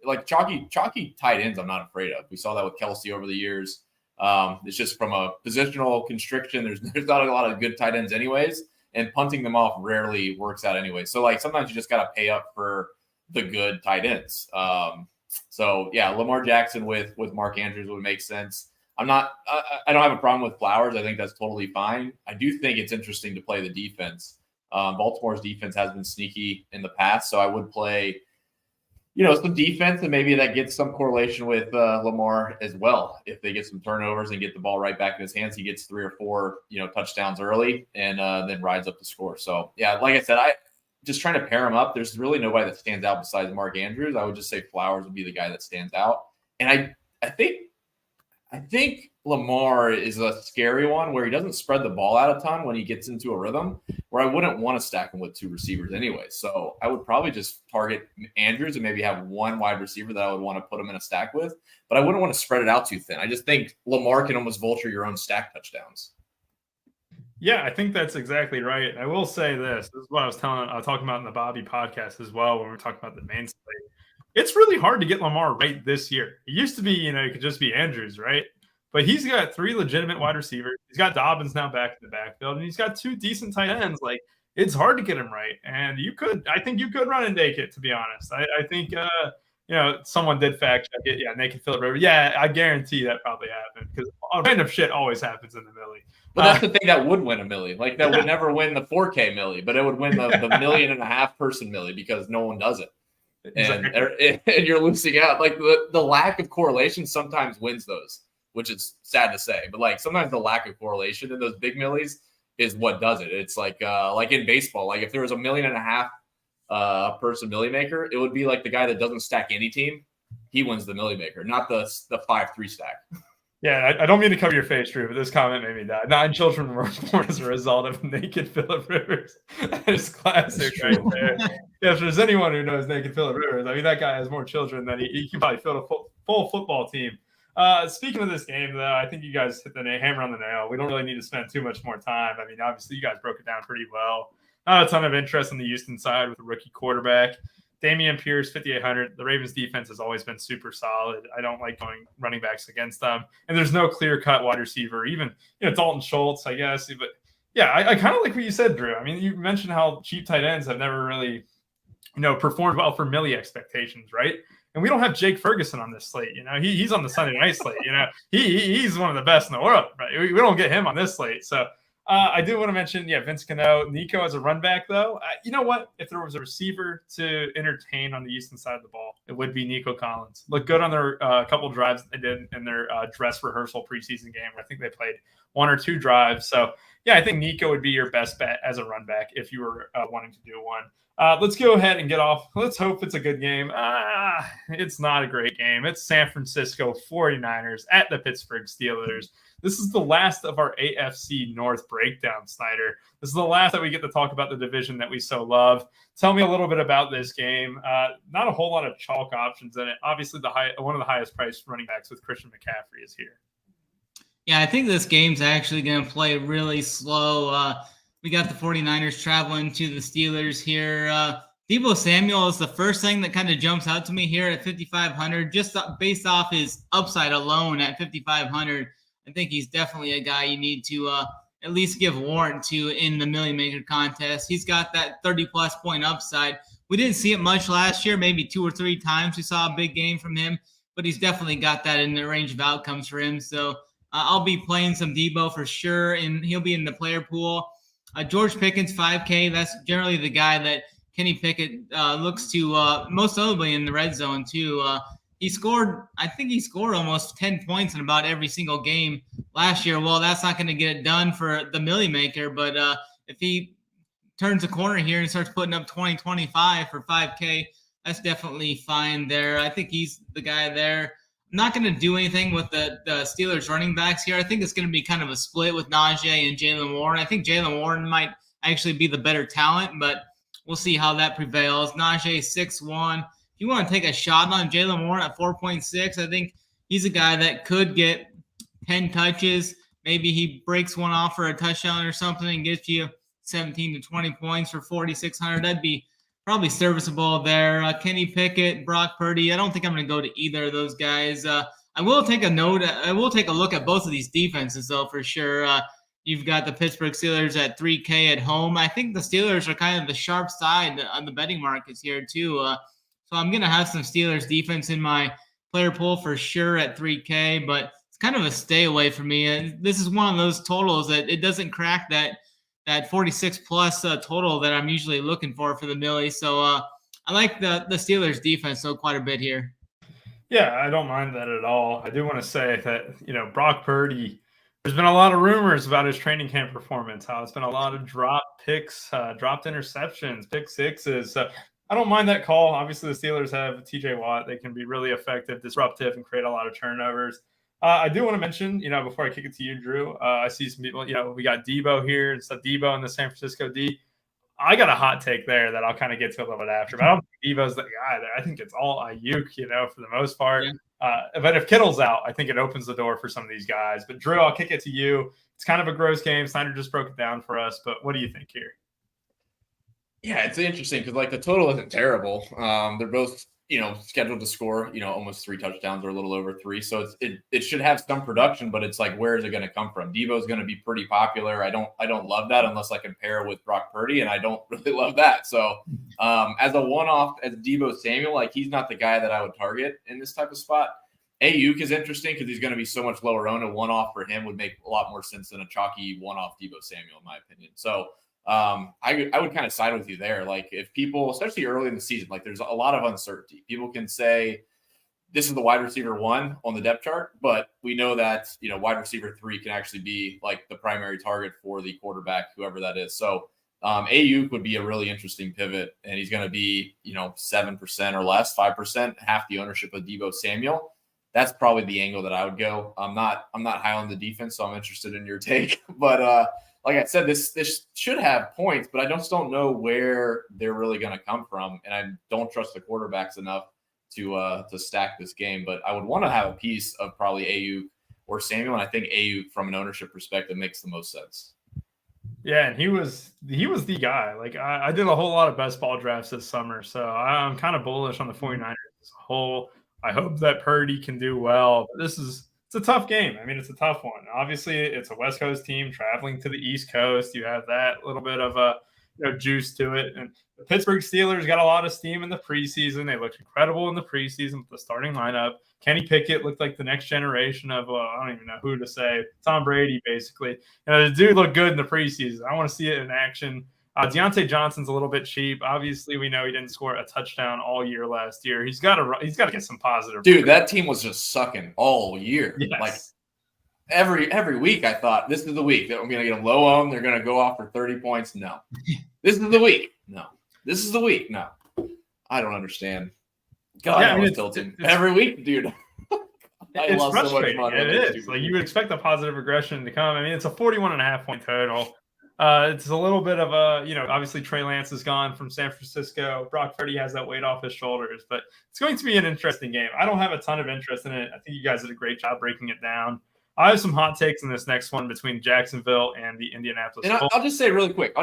C: Like chalky tight ends, I'm not afraid of. We saw that with Kelce over the years. It's just from a positional constriction. There's not a lot of good tight ends anyways, and punting them off rarely works out anyway. So like sometimes you just got to pay up for the good tight ends. So yeah, Lamar Jackson with Mark Andrews would make sense. I don't have a problem with Flowers. I think that's totally fine. I do think it's interesting to play the defense. Baltimore's defense has been sneaky in the past, so I would play, some defense, and maybe that gets some correlation with Lamar as well. If they get some turnovers and get the ball right back in his hands, he gets 3 or 4, touchdowns early and then rides up the score. So yeah, like I said, I just trying to pair him up. There's really nobody that stands out besides Mark Andrews. I would just say Flowers would be the guy that stands out. And I think Lamar is a scary one where he doesn't spread the ball out a ton when he gets into a rhythm, where I wouldn't want to stack him with 2 receivers anyway. So I would probably just target Andrews and maybe have 1 wide receiver that I would want to put him in a stack with, but I wouldn't want to spread it out too thin. I just think Lamar can almost vulture your own stack touchdowns.
A: Yeah, I think that's exactly right. I will say this. This is what I was talking about in the Bobby podcast as well when we were talking about the main slate. It's really hard to get Lamar right this year. It used to be, it could just be Andrews, right? But he's got 3 legitimate wide receivers. He's got Dobbins now back in the backfield, and he's got 2 decent tight ends. Like, it's hard to get him right. And I think you could run and naked, to be honest. I think, someone did fact check it. Yeah, naked Phillip Rivers. Yeah, I guarantee that probably happened because random shit always happens in the Millie.
C: But that's the thing that would win a Millie. Like, that would never win the 4K Millie, but it would win the 1.5 million person Millie because no one does it. And you're losing out. Like, the lack of correlation sometimes wins those, which is sad to say. But, like, sometimes the lack of correlation in those big Millies is what does it. It's like in baseball. Like, if there was 1.5 million person Millie maker, it would be like the guy that doesn't stack any team. He wins the Millie maker, not the 5-3 stack.
A: Yeah, I don't mean to cover your face, Drew, but this comment made me die. 9 children were born as a result of naked Phillip Rivers. That is classic right there. Yeah, if there's anyone who knows naked Phillip Rivers, I mean, that guy has more children than he can probably fill a full football team. Speaking of this game, though, I think you guys hit the hammer on the nail. We don't really need to spend too much more time. I mean, obviously, you guys broke it down pretty well. Not a ton of interest on the Houston side with a rookie quarterback. Damian Pierce, 5,800. The Ravens defense has always been super solid. I don't like going running backs against them. And there's no clear-cut wide receiver. Even, Dalton Schultz, I guess. But, yeah, I kind of like what you said, Drew. I mean, you mentioned how cheap tight ends have never really, performed well for Millie expectations, right? And we don't have Jake Ferguson on this slate. He's on the Sunday night slate. He's one of the best in the world, right? We don't get him on this slate. So I do want to mention, Vince Cano, Nico as a run back, though. You know what? If there was a receiver to entertain on the Houston side of the ball, it would be Nico Collins. Looked good on their couple drives they did in their dress rehearsal preseason game. I think they played 1 or 2 drives. So, yeah, I think Nico would be your best bet as a run back if you were wanting to do one. Let's go ahead and get off. Let's hope it's a good game. It's not a great game. It's San Francisco 49ers at the Pittsburgh Steelers. This is the last of our AFC North breakdown, Snyder. This is the last that we get to talk about the division that we so love. Tell me a little bit about this game. Not a whole lot of chalk options in it. Obviously, one of the highest priced running backs with Christian McCaffrey is here.
B: Yeah, I think this game's actually going to play really slow. We got the 49ers traveling to the Steelers here. Deebo Samuel is the first thing that kind of jumps out to me here at 5,500, just based off his upside alone at 5,500. I think he's definitely a guy you need to at least give warrant to in the Million Maker contest. He's got that 30-plus point upside. We didn't see it much last year, maybe 2 or 3 times we saw a big game from him, but he's definitely got that in the range of outcomes for him. So I'll be playing some Deebo for sure, and he'll be in the player pool. George Pickens, 5K. That's generally the guy that Kenny Pickett looks to most notably in the red zone too. I think he scored almost 10 points in about every single game last year. Well, that's not going to get it done for the Millie Maker, but if he turns a corner here and starts putting up 20, 25 for 5K, that's definitely fine there. I think he's the guy there. I'm not going to do anything with the Steelers running backs here. I think it's going to be kind of a split with Najee and Jaylen Warren. I think Jaylen Warren might actually be the better talent, but we'll see how that prevails. Najee 6'1". If you want to take a shot on Jaylen Warren at 4.6, I think he's a guy that could get 10 touches. Maybe he breaks one off for a touchdown or something and gets you 17 to 20 points for 4,600. That'd be probably serviceable there. Kenny Pickett, Brock Purdy. I don't think I'm going to go to either of those guys. I will take a look at both of these defenses, though, for sure. You've got the Pittsburgh Steelers at 3K at home. I think the Steelers are kind of the sharp side on the betting markets here, too. So I'm going to have some Steelers defense in my player pool for sure at 3K, but it's kind of a stay away for me. And this is one of those totals that it doesn't crack that 46 plus total that I'm usually looking for the Millie. So I like the Steelers defense quite a bit here.
A: Yeah, I don't mind that at all. I do want to say that, Brock Purdy, there's been a lot of rumors about his training camp performance, how it's been a lot of dropped picks, dropped interceptions, pick sixes. I don't mind that call. Obviously, the Steelers have TJ Watt. They can be really effective, disruptive, and create a lot of turnovers. I do want to mention, before I kick it to you, Drew, I see some people, we got Deebo here. It's Deebo in the San Francisco D. I got a hot take there that I'll kind of get to a little bit after, but I don't think Deebo's the guy there. I think it's all Ayuk, for the most part. Yeah. But if Kittle's out, I think it opens the door for some of these guys. But Drew, I'll kick it to you. It's kind of a gross game. Snyder just broke it down for us, but what do you think here?
C: Yeah, it's interesting because the total isn't terrible. They're both scheduled to score almost 3 touchdowns or a little over 3. So it should have some production, but it's where is it going to come from? Deebo's going to be pretty popular. I don't love that unless I compare it with Brock Purdy, and I don't really love that. So as a one-off as Deebo Samuel, he's not the guy that I would target in this type of spot. Ayuk is interesting because he's going to be so much lower owned. A one-off for him would make a lot more sense than a chalky one-off Deebo Samuel, in my opinion. So I would kind of side with you there. If people, especially early in the season, there's a lot of uncertainty. People can say this is the wide receiver 1 on the depth chart, but we know that, wide receiver 3 can actually be the primary target for the quarterback, whoever that is. So Ayuk would be a really interesting pivot, and he's going to be, 7% or less, 5%, half the ownership of Deebo Samuel. That's probably the angle that I would go. I'm not high on the defense, so I'm interested in your take, but, like I said, this should have points, but I just don't know where they're really going to come from, and I don't trust the quarterbacks enough to stack this game. But I would want to have a piece of probably Ayuk or Samuel, and I think Ayuk from an ownership perspective makes the most sense.
A: Yeah, and he was the guy. I did a whole lot of best ball drafts this summer, so I'm kind of bullish on the 49ers as a whole. I hope that Purdy can do well. But it's a tough game. I mean, it's a tough one. Obviously, it's a West Coast team traveling to the East Coast. You have that little bit of a juice to it. And the Pittsburgh Steelers got a lot of steam in the preseason. They looked incredible in the preseason with the starting lineup. Kenny Pickett looked like the next generation of, I don't even know who to say, Tom Brady, basically. The dude looked good in the preseason. I want to see it in action. Deontay Johnson's a little bit cheap. Obviously, we know he didn't score a touchdown all year last year. He's got to get some positive.
C: Dude, that team was just sucking all year.
A: Yes.
C: every week I thought this is the week that I'm going to get them low owned. They're going to go off for 30 points. No, this is the week. No, this is the week. No, I don't understand. God, I was tilting every week, dude.
A: It's frustrating. So it is. Like, you would expect the positive regression to come. I mean, it's a 41.5 point total. It's a little bit of a, obviously Trey Lance is gone from San Francisco. Brock Purdy has that weight off his shoulders, but it's going to be an interesting game. I don't have a ton of interest in it. I think you guys did a great job breaking it down. I have some hot takes in this next one between Jacksonville and the Indianapolis Colts.
C: I'll just say really quick.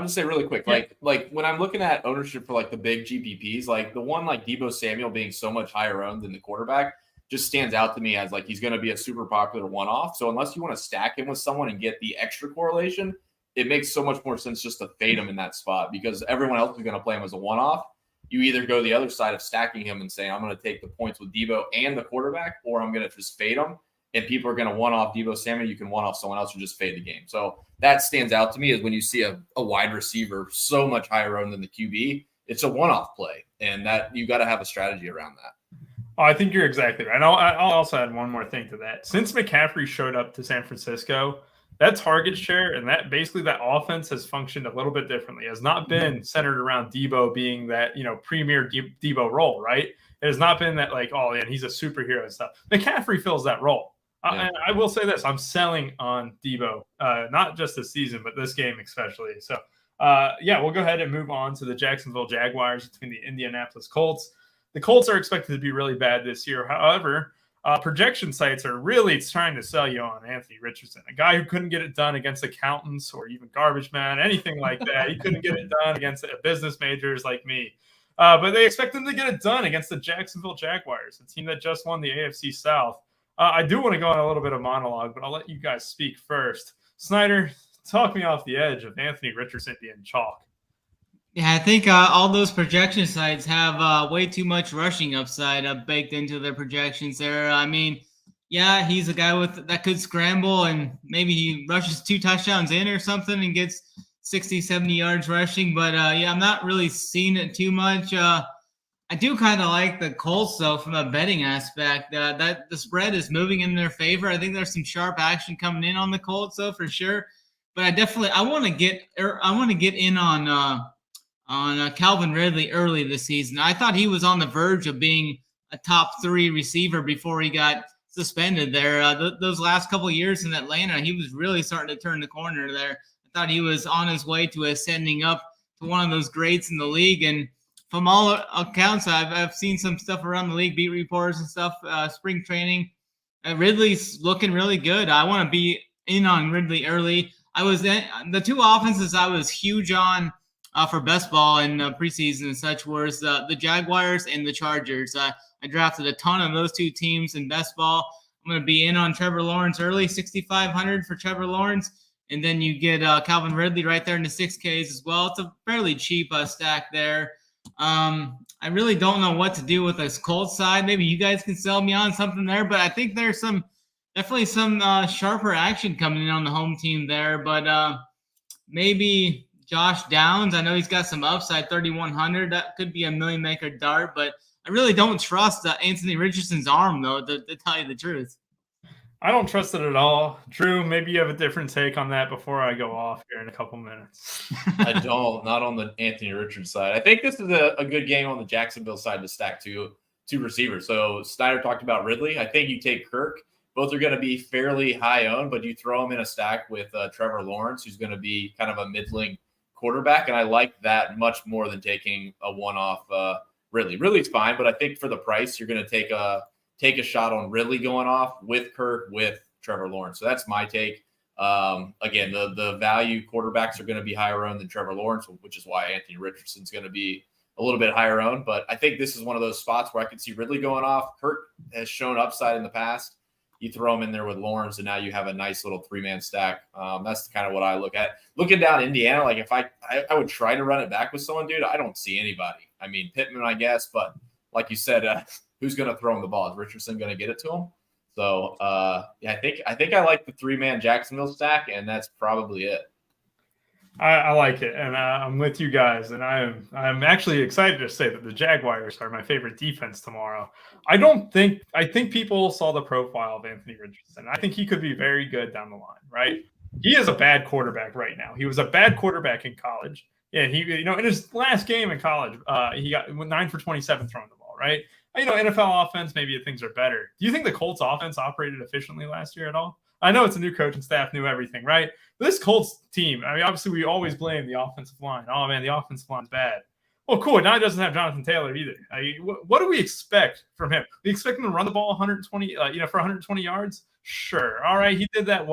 C: Yeah. Like when I'm looking at ownership for like the big GPPs, like the one like Deebo Samuel being so much higher owned than the quarterback just stands out to me as like he's going to be a super popular one-off. So unless you want to stack him with someone and get the extra correlation, it makes so much more sense just to fade him in that spot because everyone else is going to play him as a one-off. You either go the other side of stacking him and saying, I'm going to take the points with Deebo and the quarterback, or I'm going to just fade him. And people are going to one-off Deebo Samuel. You can one-off someone else or just fade the game. So that stands out to me is when you see a wide receiver so much higher owned than the QB, it's a one-off play. And that you got to have a strategy around that.
A: Oh, I think you're exactly right. I'll also add one more thing to that. Since McCaffrey showed up to San Francisco, that target share and that offense has functioned a little bit differently. It has not been centered around Deebo being that, premier Deebo role, right? It has not been that like, oh, yeah, he's a superhero and stuff. McCaffrey fills that role. And I will say this, I'm selling on Deebo, not just this season, but this game especially. So, we'll go ahead and move on to the Jacksonville Jaguars between the Indianapolis Colts. The Colts are expected to be really bad this year. However, projection sites are really trying to sell you on Anthony Richardson, a guy who couldn't get it done against accountants or even garbage man, anything like that. He couldn't get it done against business majors like me. But they expect him to get it done against the Jacksonville Jaguars, a team that just won the AFC South. I do want to go on a little bit of monologue, but I'll let you guys speak first. Snyder, talk me off the edge of Anthony Richardson being chalk.
B: Yeah, I think all those projection sites have way too much rushing upside baked into their projections there. I mean, yeah, he's a guy that could scramble and maybe he rushes 2 touchdowns in or something and gets 60, 70 yards rushing. But, I'm not really seeing it too much. I do kind of like the Colts, though, from a betting aspect. That the spread is moving in their favor. I think there's some sharp action coming in on the Colts, though, for sure. But I want to get in on Calvin Ridley early this season. I thought he was on the verge of being a top 3 receiver before he got suspended there. Those last couple of years in Atlanta, he was really starting to turn the corner there. I thought he was on his way to ascending up to one of those greats in the league. And from all accounts, I've seen some stuff around the league, beat reports and stuff, spring training. Ridley's looking really good. I want to be in on Ridley early. The 2 offenses I was huge on for best ball in preseason and such was the Jaguars and the Chargers. I drafted a ton of those 2 teams in best ball. I'm going to be in on Trevor Lawrence early, 6,500 for Trevor Lawrence. And then you get Calvin Ridley right there in the 6Ks as well. It's a fairly cheap stack there. I really don't know what to do with this Colts side. Maybe you guys can sell me on something there, but I think there's definitely some sharper action coming in on the home team there. But maybe Josh Downs, I know he's got some upside, 3,100. That could be a million maker dart, but I really don't trust Anthony Richardson's arm, though, to tell you the truth.
A: I don't trust it at all. Drew, maybe you have a different take on that before I go off here in a couple minutes.
C: I don't, not on the Anthony Richards side. I think this is a good game on the Jacksonville side to stack two receivers. So Snyder talked about Ridley. I think you take Kirk. Both are going to be fairly high owned, but you throw them in a stack with Trevor Lawrence, who's going to be kind of a middling quarterback. And I like that much more than taking a one-off Ridley. Ridley's fine, but I think for the price, you're going to take a shot on Ridley going off with Kirk, with Trevor Lawrence. So that's my take. Again, the value quarterbacks are going to be higher owned than Trevor Lawrence, which is why Anthony Richardson's going to be a little bit higher owned. But I think this is one of those spots where I could see Ridley going off. Kirk has shown upside in the past. You throw him in there with Lawrence, and now you have a nice little 3-man stack. That's kind of what I look at. Looking down Indiana, like if I would try to run it back with someone, dude, I don't see anybody. I mean, Pittman, I guess, but like you said, who's going to throw him the ball? Is Richardson going to get it to him? So, I think I like the 3-man Jacksonville stack, and that's probably it.
A: I like it, and I'm with you guys. And I'm actually excited to say that the Jaguars are my favorite defense tomorrow. I think people saw the profile of Anthony Richardson. I think he could be very good down the line, right? He is a bad quarterback right now. He was a bad quarterback in college. Yeah, he in his last game in college, he got 9 for 27 throwing the ball, right? NFL offense, maybe things are better. Do you think the Colts offense operated efficiently last year at all? I know it's a new coaching staff, new everything, right? This Colts team, I mean, obviously we always blame the offensive line. Oh, man, the offensive line's bad. Well, cool. Now he doesn't have Jonathan Taylor either. What do we expect from him? We expect him to run the ball 120, for 120 yards? Sure. All right. He did that,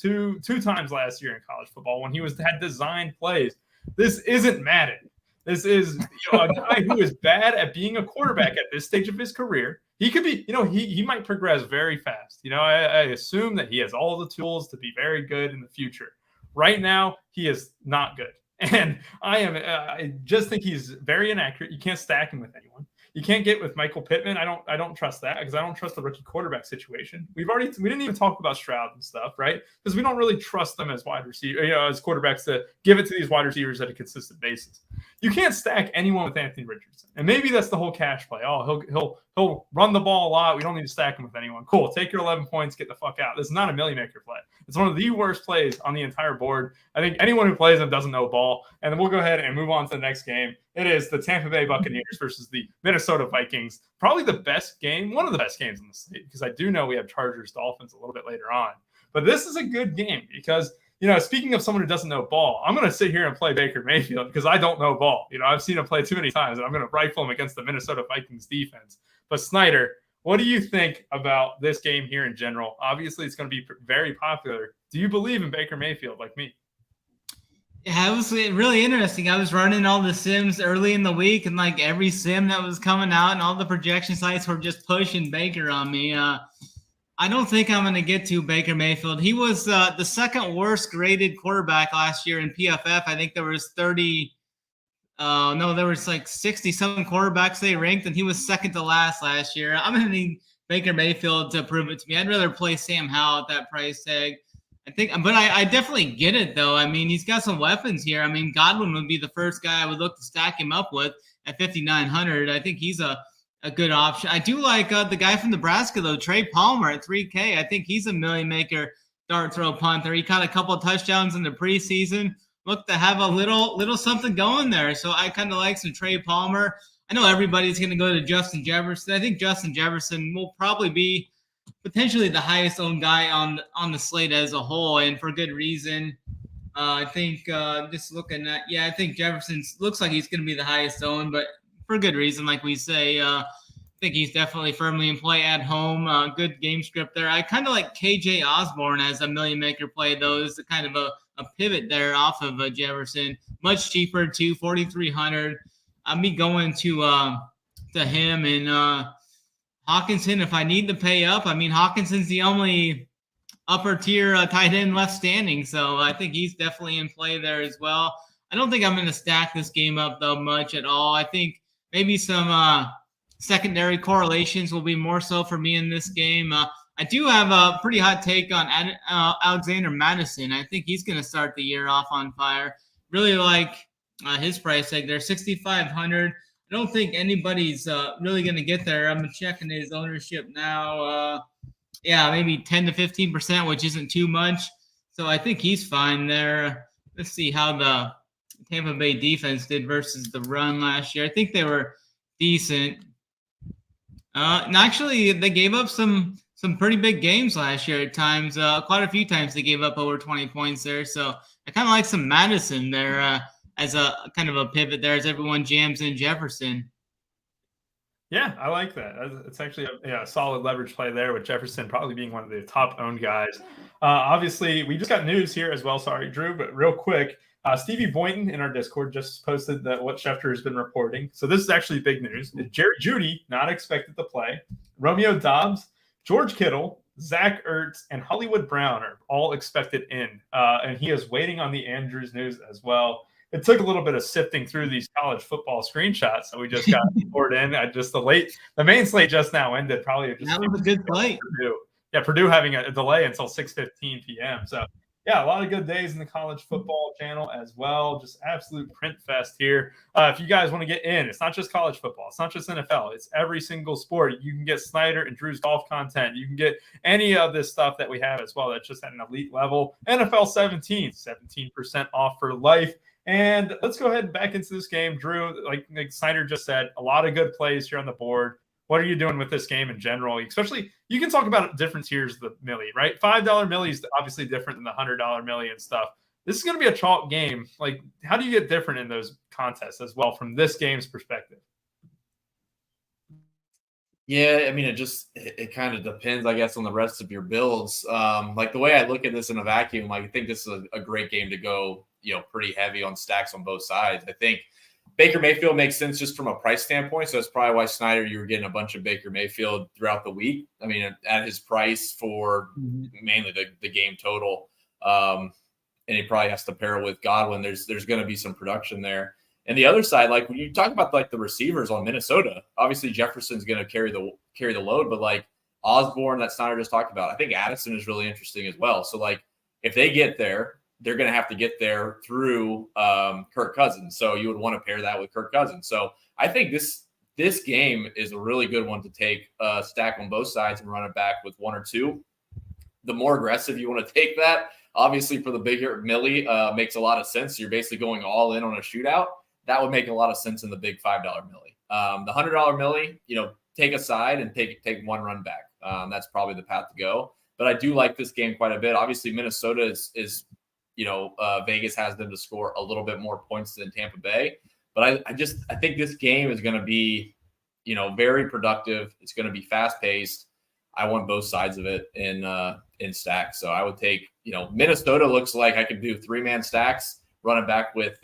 A: two times last year in college football when he had designed plays. This isn't Madden. This is a guy who is bad at being a quarterback at this stage of his career. He could be, he might progress very fast. I assume that he has all the tools to be very good in the future. Right now, he is not good. And I just think he's very inaccurate. You can't stack him with anyone. You can't get with Michael Pittman. I don't trust that because I don't trust the rookie quarterback situation. We didn't even talk about Stroud and stuff, right? Because we don't really trust them as wide receiver, as quarterbacks to give it to these wide receivers at a consistent basis. You can't stack anyone with Anthony Richardson, and maybe that's the whole cash play. Oh, he'll run the ball a lot. We don't need to stack him with anyone. Cool, take your 11 points, get the fuck out. This is not a million maker play. It's one of the worst plays on the entire board. I think anyone who plays them doesn't know ball. And then we'll go ahead and move on to the next game. It is the Tampa Bay Buccaneers versus the Minnesota Vikings. Probably the best game, one of the best games in the state, because I do know we have Chargers Dolphins a little bit later on. But this is a good game because, speaking of someone who doesn't know ball, I'm going to sit here and play Baker Mayfield because I don't know ball. I've seen him play too many times, and I'm going to rifle him against the Minnesota Vikings defense. But Snyder, what do you think about this game here in general? Obviously, it's going to be very popular. Do you believe in Baker Mayfield like me?
B: Yeah, it was really interesting. I was running all the sims early in the week, and like every sim that was coming out and all the projection sites were just pushing Baker on me. I don't think I'm going to get to Baker Mayfield. He was the second worst graded quarterback last year in PFF. I think there was 60-some quarterbacks they ranked, and he was second to last last year. I'm going to need Baker Mayfield to prove it to me. I'd rather play Sam Howell at that price tag. I definitely get it, though. I mean, he's got some weapons here. I mean, Godwin would be the first guy I would look to stack him up with at 5,900. I think he's a good option. I do like the guy from Nebraska, though, Trey Palmer at 3K. I think he's a million maker dart throw punter. He caught a couple of touchdowns in the preseason. Look to have a little something going there. So I kind of like some Trey Palmer. I know everybody's going to go to Justin Jefferson. I think Justin Jefferson will probably be potentially the highest owned guy on the slate as a whole, and for good reason. I think just looking at, I think Jefferson looks like he's going to be the highest owned, but for good reason, like we say. I think he's definitely firmly in play at home. Good game script there. I kind of like KJ Osborne as a million maker play, though. It's kind of a pivot there off of Jefferson. Much cheaper too, 4,300. I'll be going to him and Hawkinson if I need to pay up. I mean, Hawkinson's the only upper tier tight end left standing, so I think he's definitely in play there as well. I don't think I'm going to stack this game up though much at all. I think maybe some secondary correlations will be more so for me in this game. I do have a pretty hot take on Alexander Madison. I think he's going to start the year off on fire. Really like his price tag there, 6,500. I don't think anybody's really going to get there. I'm checking his ownership now. Maybe 10 to 15%, which isn't too much. So I think he's fine there. Let's see how the Tampa Bay defense did versus the run last year. I think they were decent. And actually, they gave up some pretty big games last year at times. Quite a few times they gave up over 20 points there. So I kind of like some Madison there as a kind of a pivot there as everyone jams in Jefferson.
A: Yeah, I like that. It's actually a solid leverage play there with Jefferson probably being one of the top owned guys. Obviously, we just got news here as well. Sorry, Drew, but real quick, Stevie Boynton in our Discord just posted that what Schefter has been reporting. So this is actually big news. Jerry Jeudy not expected to play. Romeo Doubs, George Kittle, Zach Ertz, and Hollywood Brown are all expected in. And he is waiting on the Andrews news as well. It took a little bit of sifting through these college football screenshots that we just got poured in. The main slate just now ended. That was
B: a good play.
A: Purdue having a delay until 6:15 p.m. So Yeah, a lot of good days in the college football channel as well. Just absolute print fest here. If you guys want to get in, it's not just college football. It's not just NFL. It's every single sport. You can get Snyder and Drew's golf content. You can get any of this stuff that we have as well. That's just at an elite level. NFL 17% off for life. And let's go ahead and back into this game. Drew, like Snyder just said, a lot of good plays here on the board. What are you doing with this game in general? Especially, you can talk about different tiers of the millie, right? $5 millie is obviously different than the $100 millie and stuff. This is going to be a chalk game. Like, how do you get different in those contests as well from this game's perspective?
C: Yeah, I mean, it kind of depends, I guess, on the rest of your builds. Like the way I look at this in a vacuum, like I think this is a great game to go, pretty heavy on stacks on both sides. I think Baker Mayfield makes sense just from a price standpoint. So that's probably why, Snyder, you were getting a bunch of Baker Mayfield throughout the week. I mean, at his price for mainly the game total. And he probably has to pair it with Godwin. There's going to be some production there. And the other side, like when you talk about like the receivers on Minnesota, obviously Jefferson's going to carry the load, but like Osborne that Snyder just talked about, I think Addison is really interesting as well. So like if they get there, they're going to have to get there through Kirk Cousins. So you would want to pair that with Kirk Cousins. So I think this game is a really good one to take a stack on both sides and run it back with one or two. The more aggressive you want to take that, obviously for the bigger millie makes a lot of sense. You're basically going all in on a shootout. That would make a lot of sense in the big $5 millie. The $100 millie, take a side and take one run back. That's probably the path to go. But I do like this game quite a bit. Obviously, Minnesota is Vegas has them to score a little bit more points than Tampa Bay. But I think this game is going to be, very productive. It's going to be fast paced. I want both sides of it in stacks. So I would take, Minnesota looks like I could do 3-man stacks, run it back with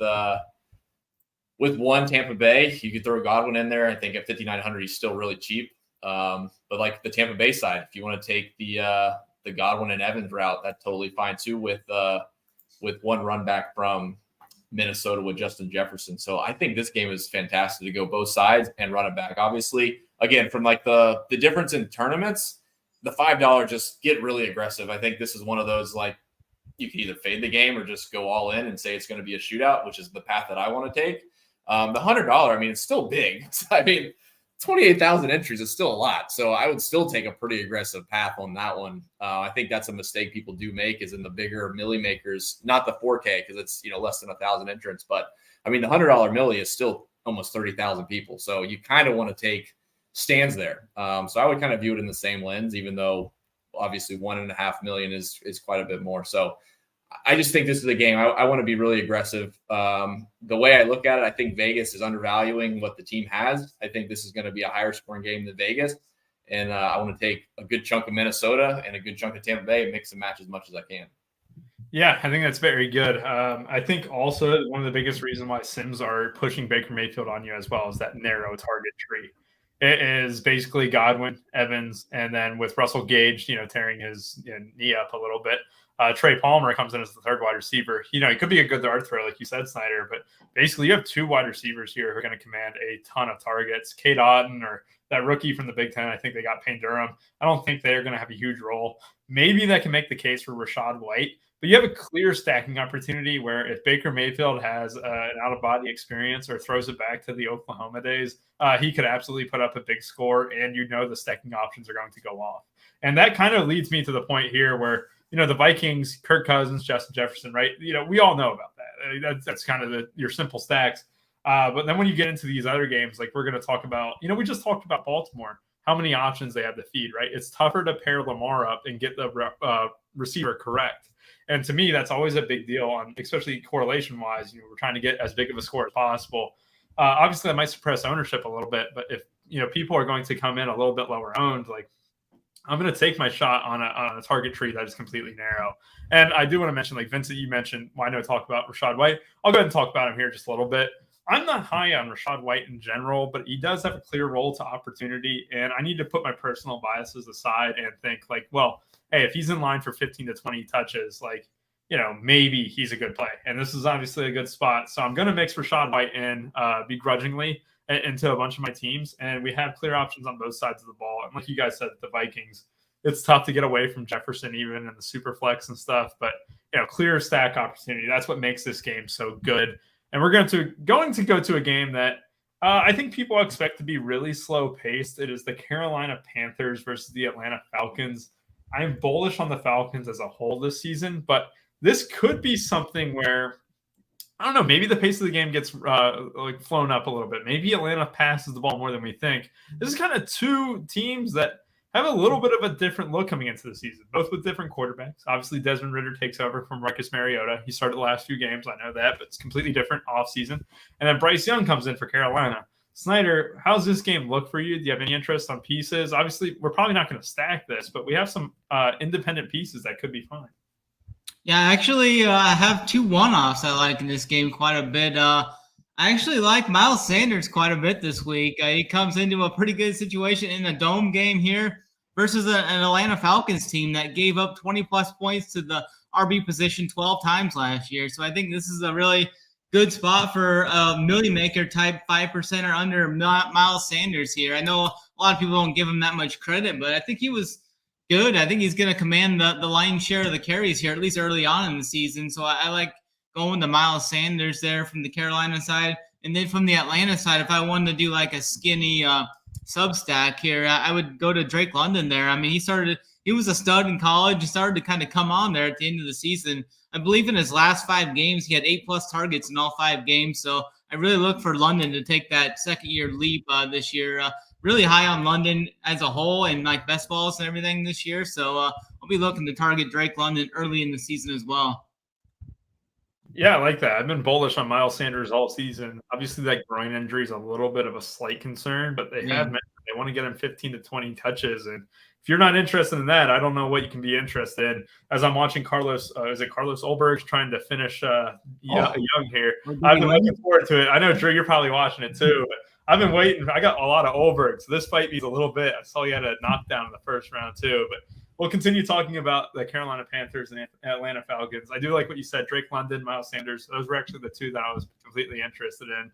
C: one Tampa Bay. You could throw Godwin in there. I think at 5,900, he's still really cheap. But like the Tampa Bay side, if you want to take the Godwin and Evans route, that's totally fine too with one run back from Minnesota with Justin Jefferson. So I think this game is fantastic to go both sides and run it back. Obviously, again, from like the difference in tournaments, the $5 just get really aggressive. I think this is one of those, like, you can either fade the game or just go all in and say it's going to be a shootout, which is the path that I want to take. The $100, I mean, it's still big. I mean, 28,000 entries is still a lot. So I would still take a pretty aggressive path on that one. I think that's a mistake people do make, is in the bigger millie makers, not the 4K, because it's, less than 1,000 entrants. But I mean, the $100 millie is still almost 30,000 people. So you kind of want to take stands there. So I would kind of view it in the same lens, even though obviously 1.5 million is quite a bit more. So I just think this is a game. I want to be really aggressive. The way I look at it, I think Vegas is undervaluing what the team has. I think this is going to be a higher scoring game than Vegas. And I want to take a good chunk of Minnesota and a good chunk of Tampa Bay and mix and match as much as I can.
A: Yeah, I think that's very good. I think also one of the biggest reasons why Sims are pushing Baker Mayfield on you as well is that narrow target tree. It is basically Godwin, Evans, and then with Russell Gage, tearing his knee up a little bit. Trey Palmer comes in as the third wide receiver. He could be a good dart throw, like you said, Snyder, but basically you have two wide receivers here who are going to command a ton of targets. Cade Otton, or that rookie from the Big Ten, I think they got Payne Durham. I don't think they're going to have a huge role. Maybe that can make the case for Rachaad White, but you have a clear stacking opportunity where if Baker Mayfield has an out-of-body experience or throws it back to the Oklahoma days, he could absolutely put up a big score, and the stacking options are going to go off. And that kind of leads me to the point here where, the Vikings, Kirk Cousins, Justin Jefferson, right? We all know about that. That's kind of your simple stacks. But then when you get into these other games, like we're going to talk about, we just talked about Baltimore, how many options they have to feed, right? It's tougher to pair Lamar up and get the receiver correct. And to me, that's always a big deal, especially correlation-wise. We're trying to get as big of a score as possible. Obviously, that might suppress ownership a little bit, but if people are going to come in a little bit lower owned, like I'm going to take my shot on a target tree that is completely narrow. And I do want to mention, like Vincent, you mentioned, why not talk about Rachaad White? I'll go ahead and talk about him here just a little bit. I'm not high on Rachaad White in general, but he does have a clear role to opportunity. And I need to put my personal biases aside and think like, well, hey, if he's in line for 15 to 20 touches, like, maybe he's a good play. And this is obviously a good spot. So I'm going to mix Rachaad White in begrudgingly into a bunch of my teams. And we have clear options on both sides of the ball. And like you guys said, the Vikings, it's tough to get away from Jefferson even in the super flex and stuff. But clear stack opportunity. That's what makes this game so good. And we're going to go to a game that I think people expect to be really slow paced. It is the Carolina Panthers versus the Atlanta Falcons. I am bullish on the Falcons as a whole this season, but this could be something where, I don't know, maybe the pace of the game gets flown up a little bit. Maybe Atlanta passes the ball more than we think. This is kind of two teams that have a little bit of a different look coming into the season, both with different quarterbacks. Obviously, Desmond Ridder takes over from Marcus Mariota. He started the last few games. I know that, but it's completely different offseason. And then Bryce Young comes in for Carolina. Snyder, how's this game look for you? Do you have any interest on pieces? Obviously, we're probably not going to stack this, but we have some independent pieces that could be fine.
B: Yeah, actually, I have two one-offs I like in this game quite a bit. I actually like Miles Sanders quite a bit this week. He comes into a pretty good situation in a dome game here versus an Atlanta Falcons team that gave up 20-plus points to the RB position 12 times last year. So I think this is a really good spot for a million maker type 5% or under Miles Sanders here. I know a lot of people don't give him that much credit, but I think he was good. I think he's going to command the lion's share of the carries here, at least early on in the season. So I like going to Miles Sanders there from the Carolina side. And then from the Atlanta side, if I wanted to do like a skinny sub-stack here, I would go to Drake London there. I mean, he was a stud in college. He started to kind of come on there at the end of the season. I believe in his last 5 games, he had 8+ targets in all 5 games. So I really look for London to take that second-year leap this year. Really high on London as a whole and like best balls and everything this year. So I'll be looking to target Drake London early in the season as well.
A: Yeah, I like that. I've been bullish on Miles Sanders all season. Obviously, that groin injury is a little bit of a slight concern, but they have mentioned they want to get him 15 to 20 touches. And if you're not interested in that, I don't know what you can be interested in. As I'm watching Carlos Ulberg trying to finish Young here. I've been looking forward to it. I know, Drew, you're probably watching it too, but I've been waiting. I got a lot of Ulberg, so this fight means a little bit. I saw you had a knockdown in the first round too, but we'll continue talking about the Carolina Panthers and Atlanta Falcons. I do like what you said, Drake London, Miles Sanders. Those were actually the two that I was completely interested in.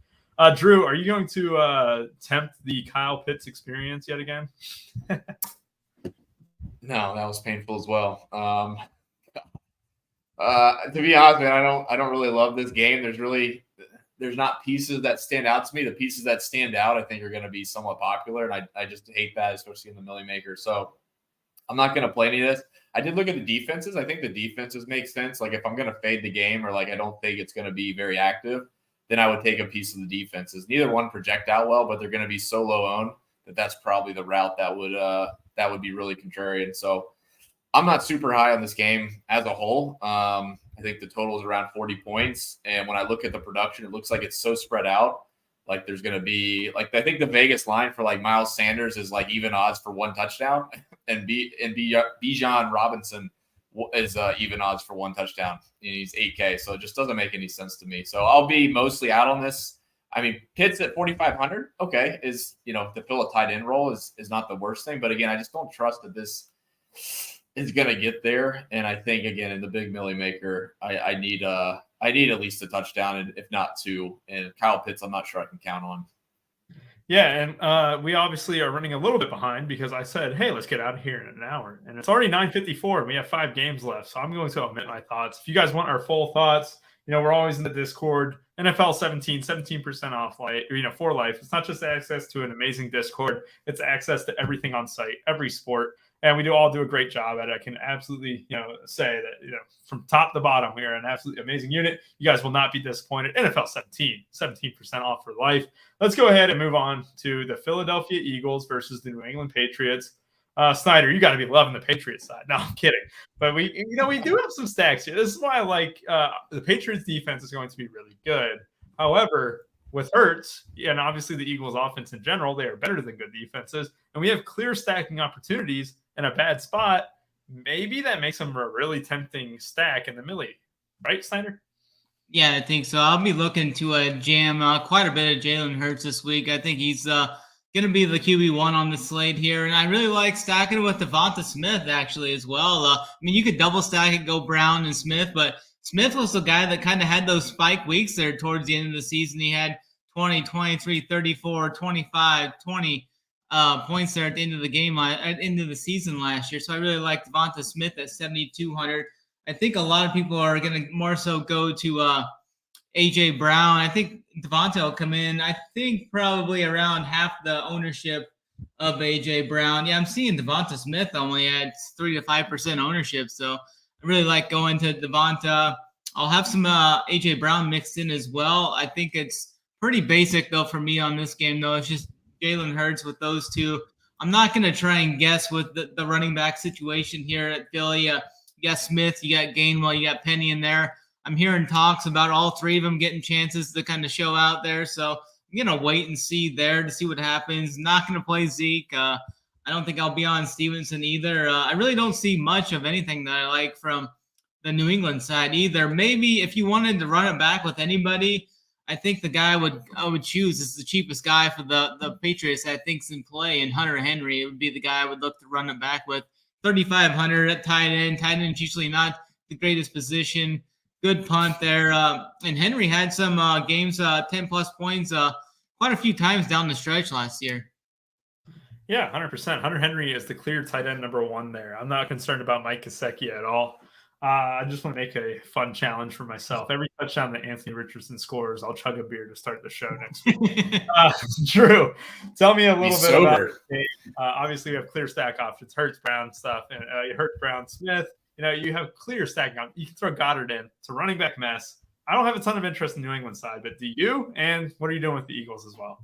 A: Drew, are you going to tempt the Kyle Pitts experience yet again?
C: No, that was painful as well. To be honest, man, I don't really love this game. There's not pieces that stand out to me. The pieces that stand out, I think, are going to be somewhat popular, and I just hate that, especially in the Millie Maker. So I'm not going to play any of this. I did look at the defenses. I think the defenses make sense. Like if I'm going to fade the game or like I don't think it's going to be very active, then I would take a piece of the defenses. Neither one project out well, but they're going to be so low owned that's probably the route that would be really contrarian. So I'm not super high on this game as a whole. I think the total is around 40 points. And when I look at the production, it looks like it's so spread out. Like there's going to be I think the Vegas line for like Miles Sanders is like even odds for 1 touchdown, and Bijan Robinson is even odds for 1 touchdown. And he's 8K, so it just doesn't make any sense to me. So I'll be mostly out on this. I mean, Pitts at 4,500, okay, is to fill a tight end role is not the worst thing. But again, I just don't trust that this is going to get there. And I think again in the big Millie Maker, I need at least a touchdown, and if not 2. And Kyle Pitts, I'm not sure I can count on.
A: Yeah, and we obviously are running a little bit behind because I said, hey, let's get out of here in an hour. And it's already 9:54, and we have 5 games left. So I'm going to omit my thoughts. If you guys want our full thoughts, we're always in the Discord. NFL 17% off for life. It's not just access to an amazing Discord. It's access to everything on site, every sport. And we all do a great job at it. I can absolutely, say that, from top to bottom, we are an absolutely amazing unit. You guys will not be disappointed. NFL 17% off for life. Let's go ahead and move on to the Philadelphia Eagles versus the New England Patriots. Snyder, you got to be loving the Patriots side. No, I'm kidding. But we do have some stacks here. This is why I like the Patriots defense is going to be really good. However, with Hurts and obviously the Eagles offense in general, they are better than good defenses. And we have clear stacking opportunities in a bad spot. Maybe that makes them a really tempting stack in the Millie. Right, Snyder?
B: Yeah, I think so. I'll be looking to jam quite a bit of Jalen Hurts this week. I think he's going to be the QB1 on the slate here. And I really like stacking with Devonta Smith actually as well. You could double stack it, go Brown and Smith, but Smith was the guy that kind of had those spike weeks there towards the end of the season. He had 20, 23, 34, 25, 20 points there at the end of the game, at the end of the season last year. So I really like Devonta Smith at 7,200. I think a lot of people are going to more so go to A.J. Brown. I think Devonta will come in. I think probably around half the ownership of A.J. Brown. Yeah, I'm seeing Devonta Smith only at 3 to 5% ownership. So I really like going to Devonta. I'll have some A.J. Brown mixed in as well. I think it's pretty basic, though, for me on this game, though. It's just Jalen Hurts with those two. I'm not going to try and guess with the running back situation here at Philly. You got Smith, you got Gainwell, you got Penny in there. I'm hearing talks about all three of them getting chances to kind of show out there. So I'm going to wait and see there to see what happens. Not going to play Zeke. I don't think I'll be on Stevenson either. I really don't see much of anything that I like from the New England side either. Maybe if you wanted to run it back with anybody, I think the guy I would choose is the cheapest guy for the Patriots I think's in play, and Hunter Henry. It would be the guy I would look to run it back with. 3,500 at tight end. Tight end usually not the greatest position. Good punt there. And Henry had some games, 10-plus points quite a few times down the stretch last year.
A: Yeah, 100%. Hunter Henry is the clear tight end number one there. I'm not concerned about Mike Gesicki at all. I just want to make a fun challenge for myself. Every touchdown that Anthony Richardson scores, I'll chug a beer to start the show next week. Drew, tell me a little bit about the game. Obviously, we have clear stack options, Hurts, Brown stuff, and Hurts, Brown, Smith. You have clear stacking options. You can throw Goddard in. It's a running back mess. I don't have a ton of interest in the New England side, but do you? And what are you doing with the Eagles as well?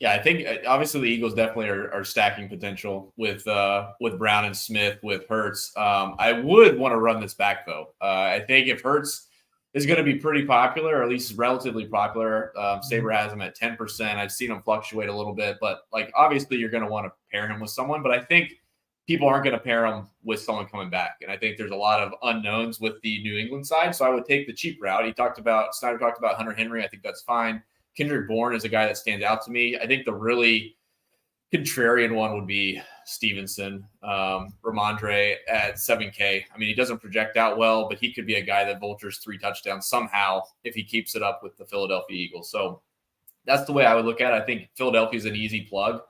C: Yeah, I think obviously the Eagles definitely are stacking potential with Brown and Smith, with Hurts. I would want to run this back, though. I think if Hurts is going to be pretty popular, or at least relatively popular, Saber has him at 10%. I've seen him fluctuate a little bit, but obviously you're going to want to pair him with someone. But I think people aren't going to pair him with someone coming back, and I think there's a lot of unknowns with the New England side. So I would take the cheap route. Snyder talked about Hunter Henry. I think that's fine. Kendrick Bourne is a guy that stands out to me. I think the really contrarian one would be Stevenson, Ramondre at 7K. I mean, he doesn't project out well, but he could be a guy that vultures 3 touchdowns somehow if he keeps it up with the Philadelphia Eagles. So that's the way I would look at it. I think Philadelphia is an easy plug.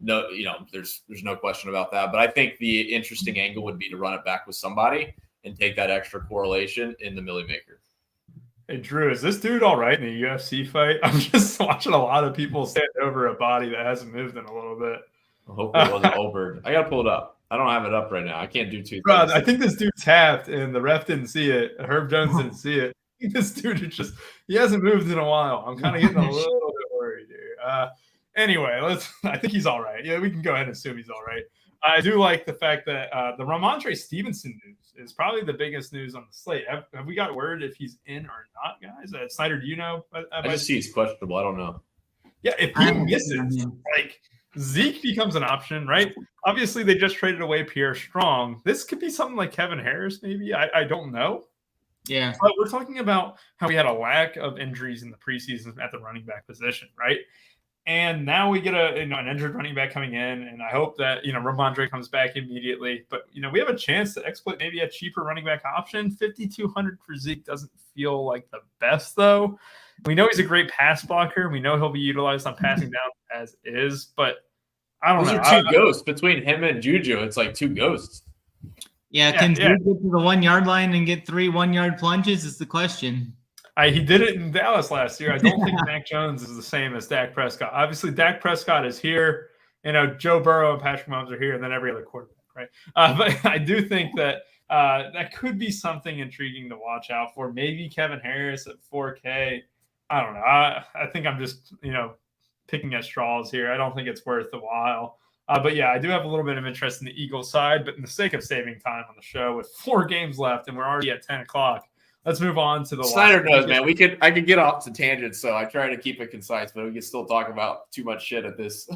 C: No, there's no question about that. But I think the interesting angle would be to run it back with somebody and take that extra correlation in the Millie Maker.
A: Hey, Drew, is this dude all right in the UFC fight? I'm just watching a lot of people stand over a body that hasn't moved in a little bit.
C: I hope it wasn't over. I got to pull it up. I don't have it up right now. I can't do 2 things.
A: Bro, I think this dude tapped, and the ref didn't see it. Herb Jones didn't see it. This dude is he hasn't moved in a while. I'm kind of getting a little bit worried here. Anyway, I think he's all right. Yeah, we can go ahead and assume he's all right. I do like the fact that the Ramondre Stevenson news is probably the biggest news on the slate. Have we got word if he's in or not, guys? Snyder, do you know?
C: I just see he's questionable. I don't know.
A: Yeah, if he misses, Zeke becomes an option, right? Obviously, they just traded away Pierre Strong. This could be something like Kevin Harris, maybe. I don't know.
B: Yeah.
A: But we're talking about how we had a lack of injuries in the preseason at the running back position, right? And now we get an injured running back coming in, and I hope that Ramondre comes back immediately. But we have a chance to exploit maybe a cheaper running back option. 5,200 for Zeke doesn't feel like the best, though. We know he's a great pass blocker. We know he'll be utilized on passing down as is, but I don't know.
C: Those are 2 ghosts between him and Juju. It's like 2 ghosts.
B: Yeah, can Zeke get to the 1 yard line and get 3 1-yard plunges is the question.
A: He did it in Dallas last year. I don't think Mac Jones is the same as Dak Prescott. Obviously, Dak Prescott is here. Joe Burrow and Patrick Mahomes are here, and then every other quarterback, right? But I do think that that could be something intriguing to watch out for. Maybe Kevin Harris at 4K. I don't know. I think I'm just, picking at straws here. I don't think it's worth the while. But yeah, I do have a little bit of interest in the Eagles side, but in the sake of saving time on the show with 4 games left and we're already at 10 o'clock, let's move on to the
C: Snyder knows, man. I could get off to tangents, so I try to keep it concise, but we can still talk about too much shit at this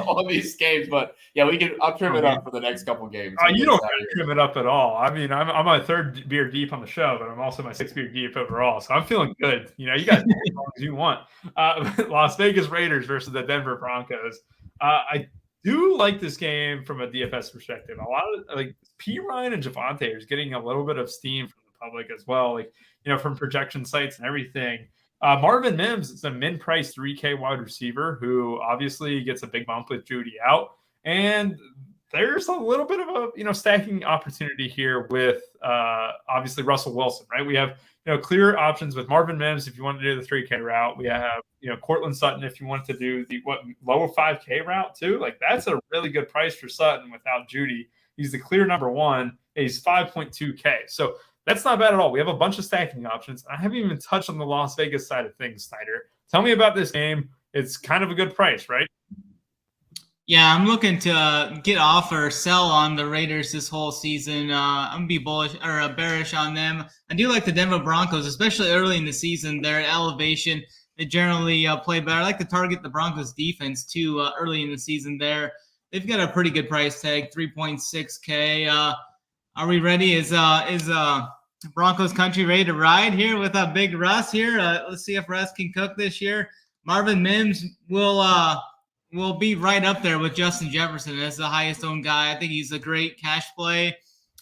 C: all these games. But yeah, I'll trim it up for the next couple games.
A: You don't have to trim it up at all. I mean, I'm my 3rd beer deep on the show, but I'm also my 6th beer deep overall, so I'm feeling good. You guys do as long as you want. Las Vegas Raiders versus the Denver Broncos. I do like this game from a DFS perspective. A lot of P. Ryan and Javonte is getting a little bit of steam from public as well, from projection sites and everything. Marvin Mims is a min-price 3K wide receiver who obviously gets a big bump with Judy out, and there's a little bit of a stacking opportunity here with obviously Russell Wilson, right? We have clear options with Marvin Mims if you want to do the 3K route. We have Cortland Sutton if you want to do the lower 5K route too. Like that's a really good price for Sutton without Judy. He's the clear number one. He's 5.2K. So that's not bad at all. We have a bunch of stacking options. I haven't even touched on the Las Vegas side of things, Snyder. Tell me about this game. It's kind of a good price, right?
B: Yeah, I'm looking to get off or sell on the Raiders this whole season. I'm gonna be bullish or bearish on them. I do like the Denver Broncos, especially early in the season. They're at elevation. They generally play better. I like to target the Broncos defense too early in the season. They've got a pretty good price tag, 3.6K. Are we ready? Is Broncos country ready to ride here with a big Russ here? Let's see if Russ can cook this year. Marvin Mims will be right up there with Justin Jefferson as the highest owned guy. I think he's a great cash play.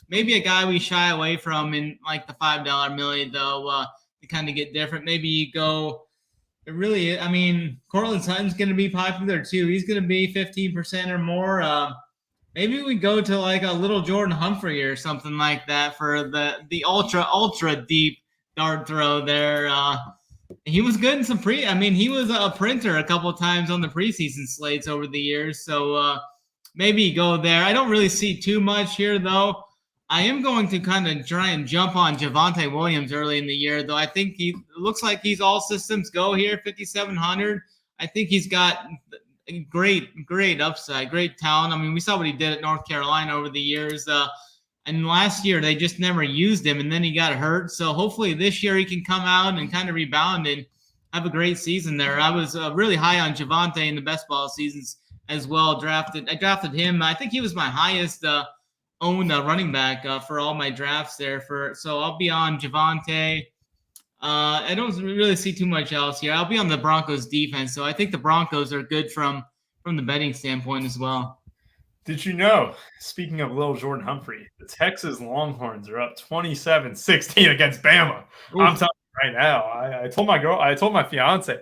B: Maybe a guy we shy away from in like the $5 million though to kind of get different. Maybe you go really. I mean, Cortland Sutton's going to be popular too. He's going to be 15% or more. Maybe we go to like a little Jordan Humphrey or something like that for the ultra deep dart throw there. He was good in some he was a printer a couple of times on the preseason slates over the years. So maybe go there. I don't really see too much here though. I am going to kind of try and jump on Javonte Williams early in the year though. I think he looks like he's all systems go here, 5,700. I think he's got great upside, great talent. I mean, we saw what he did at North Carolina over the years. And last year they just never used him, and then he got hurt. So hopefully this year he can come out and kind of rebound and have a great season there. I was really high on Javonte in the best ball seasons as well. I drafted him. I think he was my highest owned running back for all my drafts there. So I'll be on Javonte. I don't really see too much else here. I'll be on the Broncos defense, so I think the Broncos are good from the betting standpoint as well.
A: Did you know, speaking of little Jordan Humphrey, the Texas Longhorns are up 27-16 against Bama. Ooh. I'm telling you right now. I told my fiance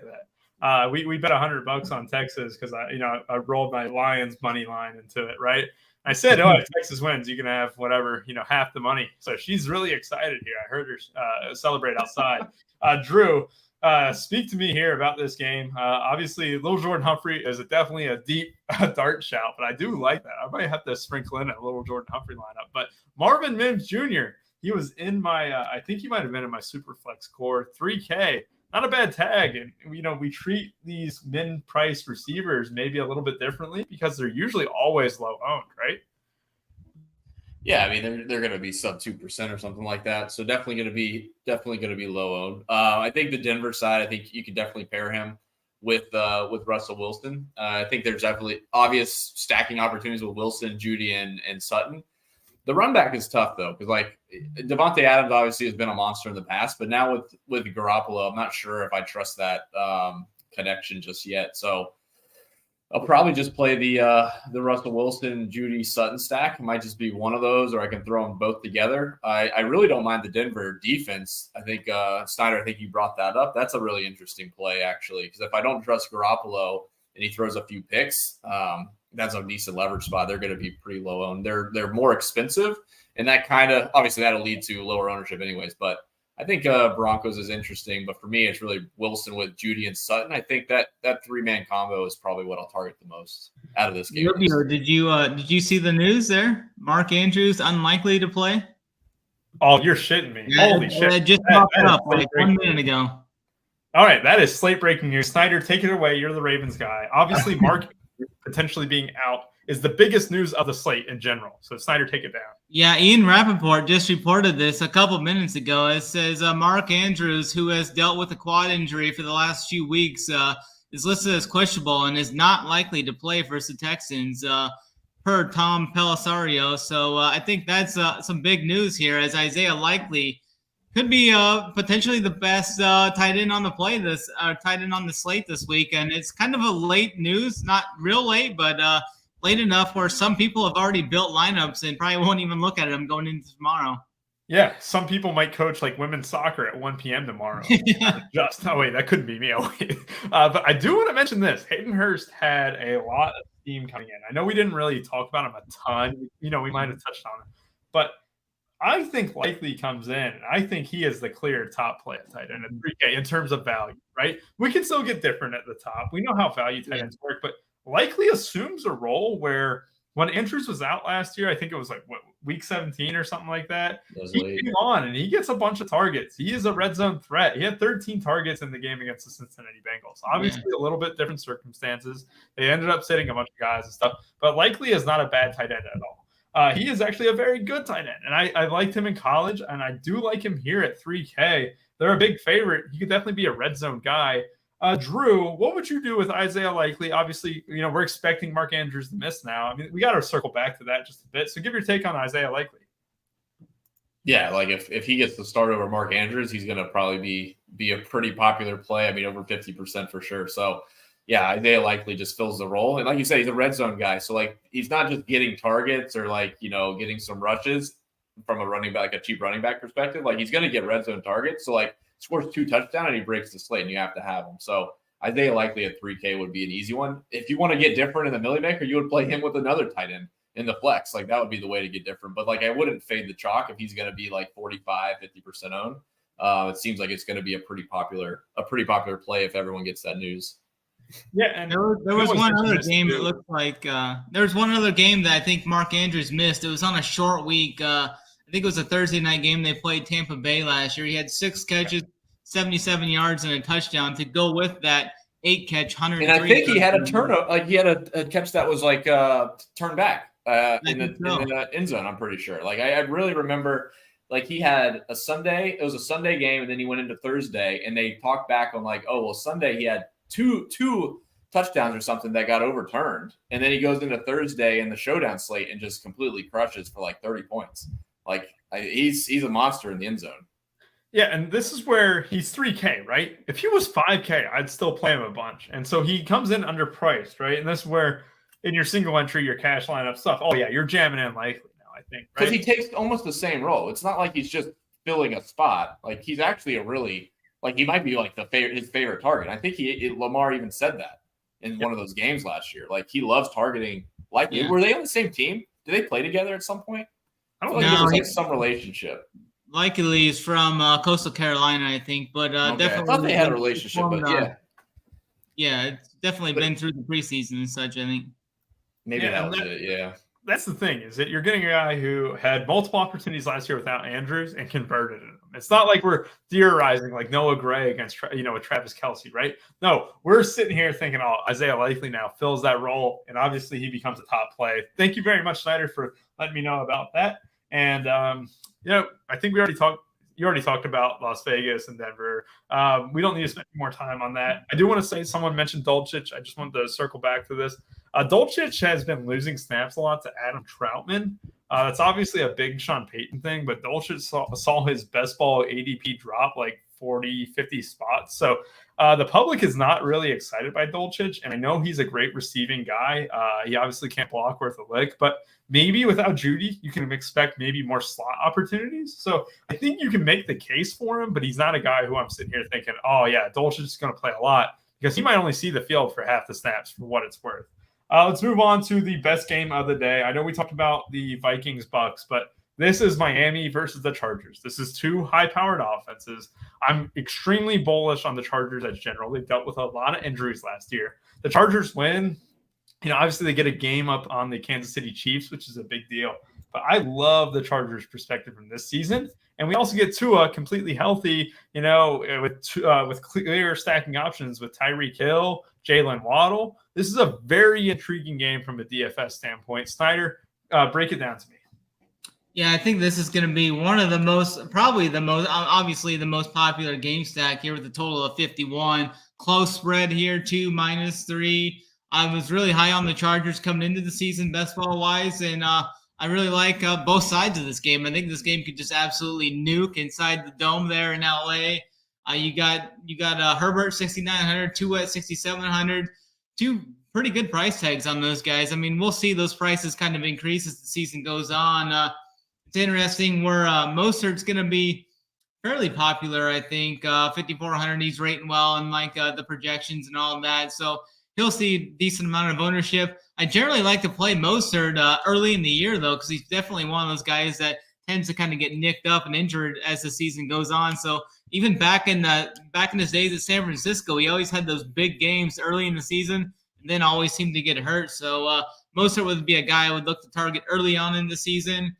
A: that. We bet $100 on Texas because I rolled my Lions money line into it, right? I said, if Texas wins, you can have whatever, half the money. So she's really excited here. I heard her celebrate outside. Drew, speak to me here about this game. Obviously, little Jordan Humphrey is definitely a deep dart shout, but I do like that. I might have to sprinkle in a little Jordan Humphrey lineup. But Marvin Mims Jr., he was in my, I think he might have been in my Superflex core, 3K. Not a bad tag. And, we treat these min-priced receivers maybe a little bit differently because they're usually always low-owned, right?
C: Yeah, I mean, they're going to be sub 2% or something like that. So definitely going to be low-owned. I think the Denver side, I think you could definitely pair him with Russell Wilson. I think there's definitely obvious stacking opportunities with Wilson, Judy, and Sutton. The run back is tough though, because like Devontae Adams obviously has been a monster in the past, but now with Garoppolo, I'm not sure if I trust that connection just yet. So I'll probably just play the Russell Wilson, Judy, Sutton stack. It might just be one of those, or I can throw them both together. I really don't mind the Denver defense. I think Snyder, I think you brought that up. That's a really interesting play actually, because if I don't trust Garoppolo and he throws a few picks, that's a decent leverage spot. They're going to be pretty low owned. They're more expensive, and that kind of obviously that'll lead to lower ownership anyways. But I think Broncos is interesting. But for me, it's really Wilson with Judy and Sutton. I think that 3-man combo is probably what I'll target the most out of this game.
B: Did you see the news there? Mark Andrews unlikely to play.
A: Oh, you're shitting me! Yeah, holy shit!
B: It just popped up like 1 minute ago.
A: All right, that is slate breaking news. Snyder, take it away. You're the Ravens guy. Obviously, Mark potentially being out is the biggest news of the slate in general. So Snyder, take it down.
B: Yeah, Ian Rappaport just reported this a couple minutes ago. It says Mark Andrews, who has dealt with a quad injury for the last few weeks, is listed as questionable and is not likely to play for the Texans, per Tom Pellisario. So I think that's some big news here, as Isaiah Likely could be potentially the best tight end on the slate this week. And it's kind of a late news, not real late, but late enough where some people have already built lineups and probably won't even look at them going into tomorrow.
A: Yeah, some people might coach like women's soccer at 1 p.m. tomorrow. That couldn't be me. But I do want to mention this. Hayden Hurst had a lot of theme coming in. I know we didn't really talk about him a ton. We might have touched on it, but I think Likely comes in, and I think he is the clear top play at tight end at 3K in terms of value, right? We can still get different at the top. We know how value tight ends work, but Likely assumes a role where when Andrews was out last year, I think it was like week 17 or something like that. He came on and he gets a bunch of targets. He is a red zone threat. He had 13 targets in the game against the Cincinnati Bengals. Obviously, a little bit different circumstances. They ended up sitting a bunch of guys and stuff, but Likely is not a bad tight end at all. He is actually a very good tight end, and I liked him in college, and I do like him here at 3K. They're a big favorite. He could definitely be a red zone guy. Drew, what would you do with Isaiah Likely? Obviously, we're expecting Mark Andrews to miss now. I mean, we got to circle back to that just a bit. So give your take on Isaiah Likely.
C: Yeah, like if he gets the start over Mark Andrews, he's going to probably be a pretty popular play. I mean, over 50% for sure. So, yeah, Isaiah Likely just fills the role. And like you said, he's a red zone guy. So, like, he's not just getting targets or, like, getting some rushes from a running back, a cheap running back perspective. Like, he's going to get red zone targets. So, like, scores 2 touchdowns and he breaks the slate and you have to have him. So, Isaiah Likely at 3K would be an easy one. If you want to get different in the Millie Maker, you would play him with another tight end in the flex. Like, that would be the way to get different. But, like, I wouldn't fade the chalk if he's going to be, like, 45, 50% owned. It seems like it's going to be a pretty popular play if everyone gets that news.
A: Yeah, and
B: there was one other game that looked like there was one other game that I think Mark Andrews missed. It was on a short week. I think it was a Thursday night game. They played Tampa Bay last year. He had 6 catches, 77 yards, and a touchdown to go with that 8-catch, 103.
C: And I think he had a turnover. Like, he had a catch that was like turned back in the end zone. I'm pretty sure. Like, I really remember. Like, he had a Sunday. It was a Sunday game, and then he went into Thursday, and they talked back on like, oh well, Sunday he had two touchdowns or something that got overturned, and then he goes into Thursday in the showdown slate and just completely crushes for like 30 points. Like, he's a monster in the end zone.
A: Yeah, and this is where he's 3K, right? If he was 5K, I'd still play him a bunch. And so he comes in underpriced, right? And this is where in your single entry, your cash lineup stuff, oh yeah, you're jamming in Likely now, I think, right?
C: Because he takes almost the same role. It's not like he's just filling a spot. Like, he's actually a really, like, he might be like his favorite target. I think Lamar even said that in one of those games last year. Like, he loves targeting Likely. Yeah. Were they on the same team? Did they play together at some point? I don't think there was like some relationship.
B: Likely is from Coastal Carolina, I think, but definitely. I
C: thought they had a relationship, but
B: yeah, it's definitely been through the preseason and such. I think
C: maybe that was it. Yeah,
A: that's the thing, is that you're getting a guy who had multiple opportunities last year without Andrews and converted them. It's not like we're theorizing like Noah Gray against with Travis Kelce, right? No, we're sitting here thinking, oh, Isaiah Likely now fills that role, and obviously he becomes a top play. Thank you very much, Snyder, for letting me know about that. And I think you already talked about Las Vegas and Denver. We don't need to spend any more time on that. I do want to say, someone mentioned Dulcich. I just wanted to circle back to this. Dulcich has been losing snaps a lot to Adam Troutman. That's obviously a big Sean Payton thing, but Dulcich saw his best ball ADP drop like 40, 50 spots. So the public is not really excited by Dulcich, and I know he's a great receiving guy. He obviously can't block worth a lick, but maybe without Judy, you can expect maybe more slot opportunities. So I think you can make the case for him, but he's not a guy who I'm sitting here thinking, oh yeah, Dulcich is going to play a lot, because he might only see the field for half the snaps for what it's worth. Let's move on to the best game of the day. I know we talked about the Vikings Bucks, but this is Miami versus the Chargers. This is 2 high-powered offenses. I'm extremely bullish on the Chargers as general. They dealt with a lot of injuries last year. The Chargers win. Obviously they get a game up on the Kansas City Chiefs, which is a big deal. But I love the Chargers' perspective from this season. And we also get Tua completely healthy, with clear stacking options with Tyreek Hill, Jalen Waddle. This is a very intriguing game from a DFS standpoint. Snyder, break it down to me.
B: Yeah, I think this is going to be one of the most, obviously the most popular game stack here with a total of 51. Close spread here, 2 -3. I was really high on the Chargers coming into the season, best ball wise, and I really like both sides of this game. I think this game could just absolutely nuke inside the dome there in LA. You got Herbert 6,900, Tua at 6,700, 2 pretty good price tags on those guys. I mean, we'll see those prices kind of increase as the season goes on. It's interesting where Mostert's going to be fairly popular, I think. 5,400, he's rating well, and like the projections and all of that. So he'll see a decent amount of ownership. I generally like to play Mostert early in the year, though, because he's definitely one of those guys that tends to kind of get nicked up and injured as the season goes on. So even back in his days at San Francisco, he always had those big games early in the season and then always seemed to get hurt. So Mostert would be a guy I would look to target early on in the season.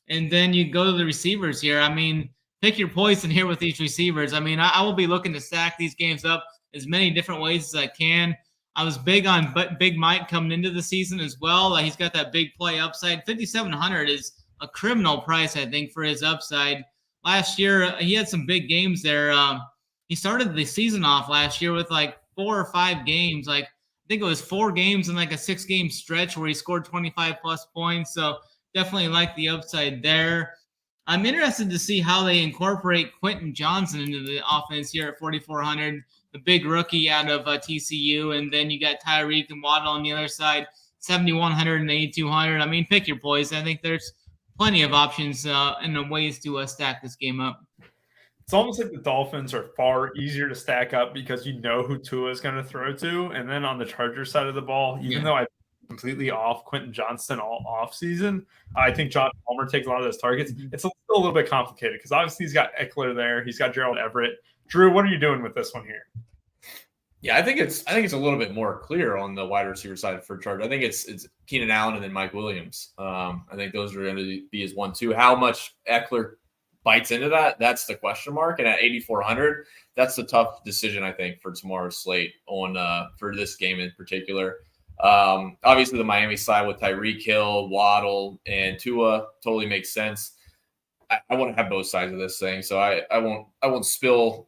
B: And then you go to the receivers here. I mean, pick your poison here with these receivers. I mean, I will be looking to stack these games up as many different ways as I can. I was big on Big Mike coming into the season as well. He's got that big play upside. 5,700 is a criminal price, I think, for his upside. Last year, he had some big games there. He started the season off last year with like 4 or 5 games. Like, I think it was 4 games in like a 6-game stretch where he scored 25-plus points. So definitely like the upside there. I'm interested to see how they incorporate Quentin Johnson into the offense here at 4,400. The big rookie out of TCU, and then you got Tyreek and Waddle on the other side, 7,100 and 8,200. I mean, pick your poison. I think there's plenty of options and ways to stack this game up.
A: It's almost like the Dolphins are far easier to stack up because you know who Tua is going to throw to. And then on the Chargers side of the ball, even though I completely off Quentin Johnston all off season, I think John Palmer takes a lot of those targets. It's still a little bit complicated because obviously he's got Eckler there. He's got Gerald Everett. Drew, what are you doing with this one here?
C: Yeah, I think it's a little bit more clear on the wide receiver side for Chargers. I think it's Keenan Allen and then Mike Williams. I think those are going to be his 1-2. How much Eckler bites into that, that's the question mark. And at 8,400, that's the tough decision, I think, for tomorrow's slate on for this game in particular. Obviously, the Miami side with Tyreek Hill, Waddle, and Tua totally makes sense. I want to have both sides of this thing, so I won't spill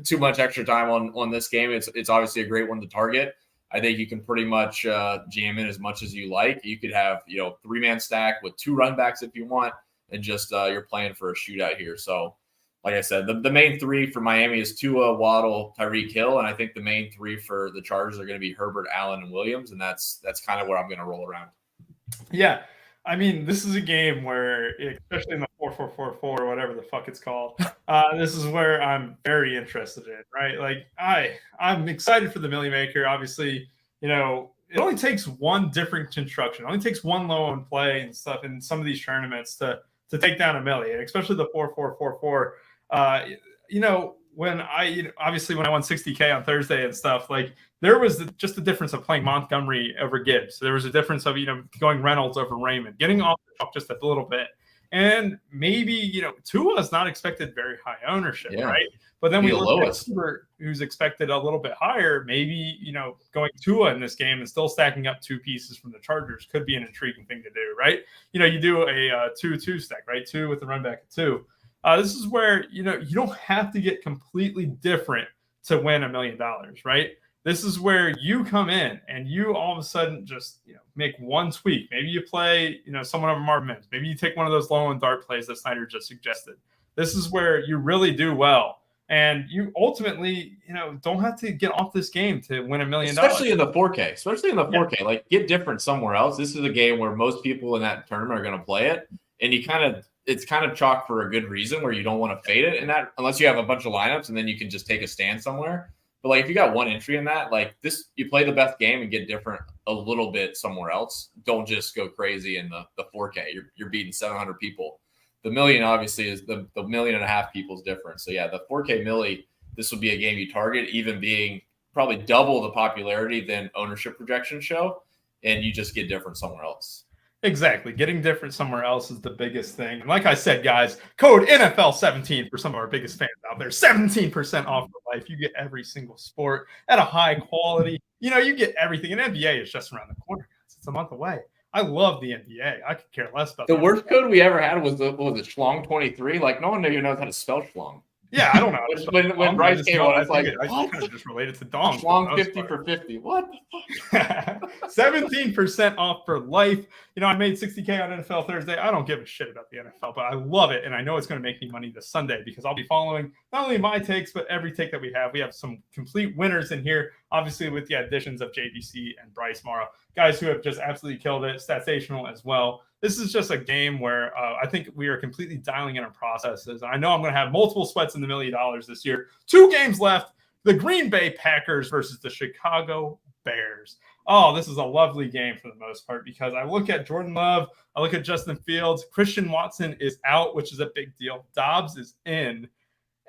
C: too much extra time on this game. It's obviously a great one to target. I think you can pretty much jam in as much as you like. You could have 3-man stack with 2 run backs if you want, and just you're playing for a shootout here. So, like I said, the main 3 for Miami is Tua, Waddle, Tyreek Hill, and I think the main 3 for the Chargers are going to be Herbert, Allen, and Williams, and that's kind of where I'm going to roll around.
A: Yeah. I mean, this is a game where, especially in the 4-4-4-4 or whatever the fuck it's called, this is where I'm very interested in, right? Like, I'm excited for the Millie Maker. Obviously, it only takes one different construction. It only takes one low on play and stuff in some of these tournaments to take down a Millie, and especially the 4-4-4-4. When obviously when I won 60K on Thursday and stuff, like there was just the difference of playing Montgomery over Gibbs. There was a difference of, going Reynolds over Raymond, getting off the chalk just a little bit. And maybe, Tua is not expected very high ownership, right? But then we look at Herbert, who's expected a little bit higher. Maybe, going Tua in this game and still stacking up 2 pieces from the Chargers could be an intriguing thing to do, right? You do a 2-2 stack, right? 2 with the run back at 2. This is where, you don't have to get completely different to win $1 million, right? This is where you come in and you all of a sudden just, make one tweak. Maybe you play, someone over Marvin Mims. Maybe you take one of those low and dart plays that Snyder just suggested. This is where you really do well. And you ultimately, don't have to get off this game to win $1 million.
C: Especially in the 4K. Like, get different somewhere else. This is a game where most people in that tournament are going to play it. And it's kind of chalk for a good reason where you don't want to fade it in that unless you have a bunch of lineups and then you can just take a stand somewhere. But like if you got one entry in that, like this, you play the best game and get different a little bit somewhere else. Don't just go crazy in the 4K. You're beating 700 people. The million obviously is the 1.5 million people is different. So yeah, the 4K milli, this would be a game you target, even being probably double the popularity than ownership projections show, and you just get different somewhere else.
A: Exactly. Getting different somewhere else is the biggest thing. And like I said, guys, code NFL17 for some of our biggest fans out there. 17% off for life. You get every single sport at a high quality. You get everything. And NBA is just around the corner, guys. It's a month away. I love the NBA. I could care less about
C: the worst code we ever had was Schlong23. Like, no one even knows how to spell Schlong.
A: Yeah, I don't know.
C: when Bryce came on, it's like,
A: I kind of just related to Dom.
C: Schlong 50 for 50. What the fuck?
A: 17% off for life. I made 60K on NFL Thursday. I don't give a shit about the NFL, but I love it. And I know it's going to make me money this Sunday because I'll be following not only my takes, but every take that we have. We have some complete winners in here, obviously with the additions of JVC and Bryce Morrow. Guys who have just absolutely killed it. Statsational as well. This is just a game where I think we are completely dialing in our processes. I know I'm going to have multiple sweats in the $1 million this year. 2 games left. The Green Bay Packers versus the Chicago Bears. Oh, this is a lovely game for the most part because I look at Jordan Love, I look at Justin Fields, Christian Watson is out, which is a big deal. Dobbs is in.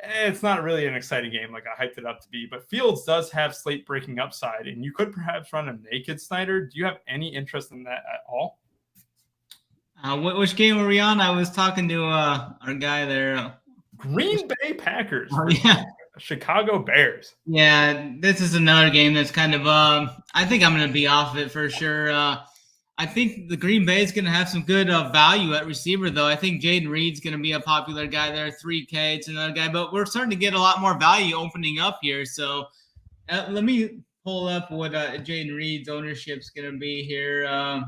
A: It's not really an exciting game like I hyped it up to be, but Fields does have slate breaking upside, and you could perhaps run a naked Snyder. Do you have any interest in that at all?
B: Which game were we on? I was talking to our guy there.
A: Green Bay Packers.
B: Oh, yeah.
A: Chicago Bears.
B: Yeah, this is another game that's kind of I think I'm going to be off of it for sure. I think the Green Bay is going to have some good value at receiver, though. I think Jaden Reed's going to be a popular guy there, 3K. It's another guy, but we're starting to get a lot more value opening up here. So let me pull up what Jaden Reed's ownership is going to be here. I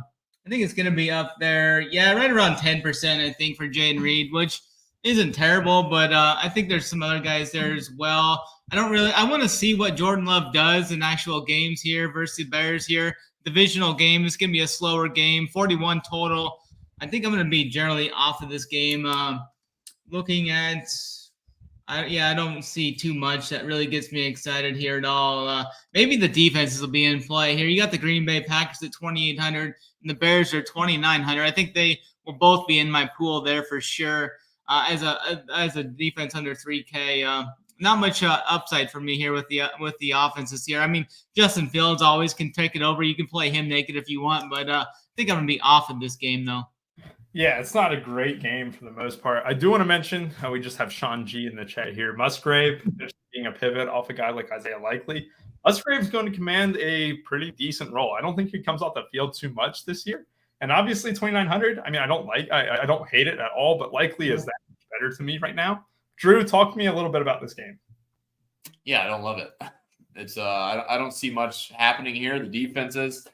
B: think it's going to be up there. Yeah, right around 10%, I think, for Jaden Reed, which isn't terrible, but I think there's some other guys there as well. I want to see what Jordan Love does in actual games here versus the Bears here. Divisional game. It's going to be a slower game, 41 total. I think I'm going to be generally off of this game. Looking at, I don't see too much that really gets me excited here at all. Maybe the defenses will be in play here. You got the Green Bay Packers at 2,800 and the Bears are 2,900. I think they will both be in my pool there for sure. As a defense under 3K, not much upside for me here with the offenses here. I mean, Justin Fields always can take it over. You can play him naked if you want, but I think I'm gonna be off of this game though.
A: Yeah, it's not a great game for the most part. I do want to mention how we just have Sean G in the chat here. Musgrave just being a pivot off a guy like Isaiah Likely. Musgrave's going to command a pretty decent role. I don't think he comes off the field too much this year. And obviously 2,900, I mean, I don't hate it at all, but Likely is that much better to me right now. Drew, talk to me a little bit about this game.
C: Yeah, I don't love it. It's I don't see much happening here. The defenses,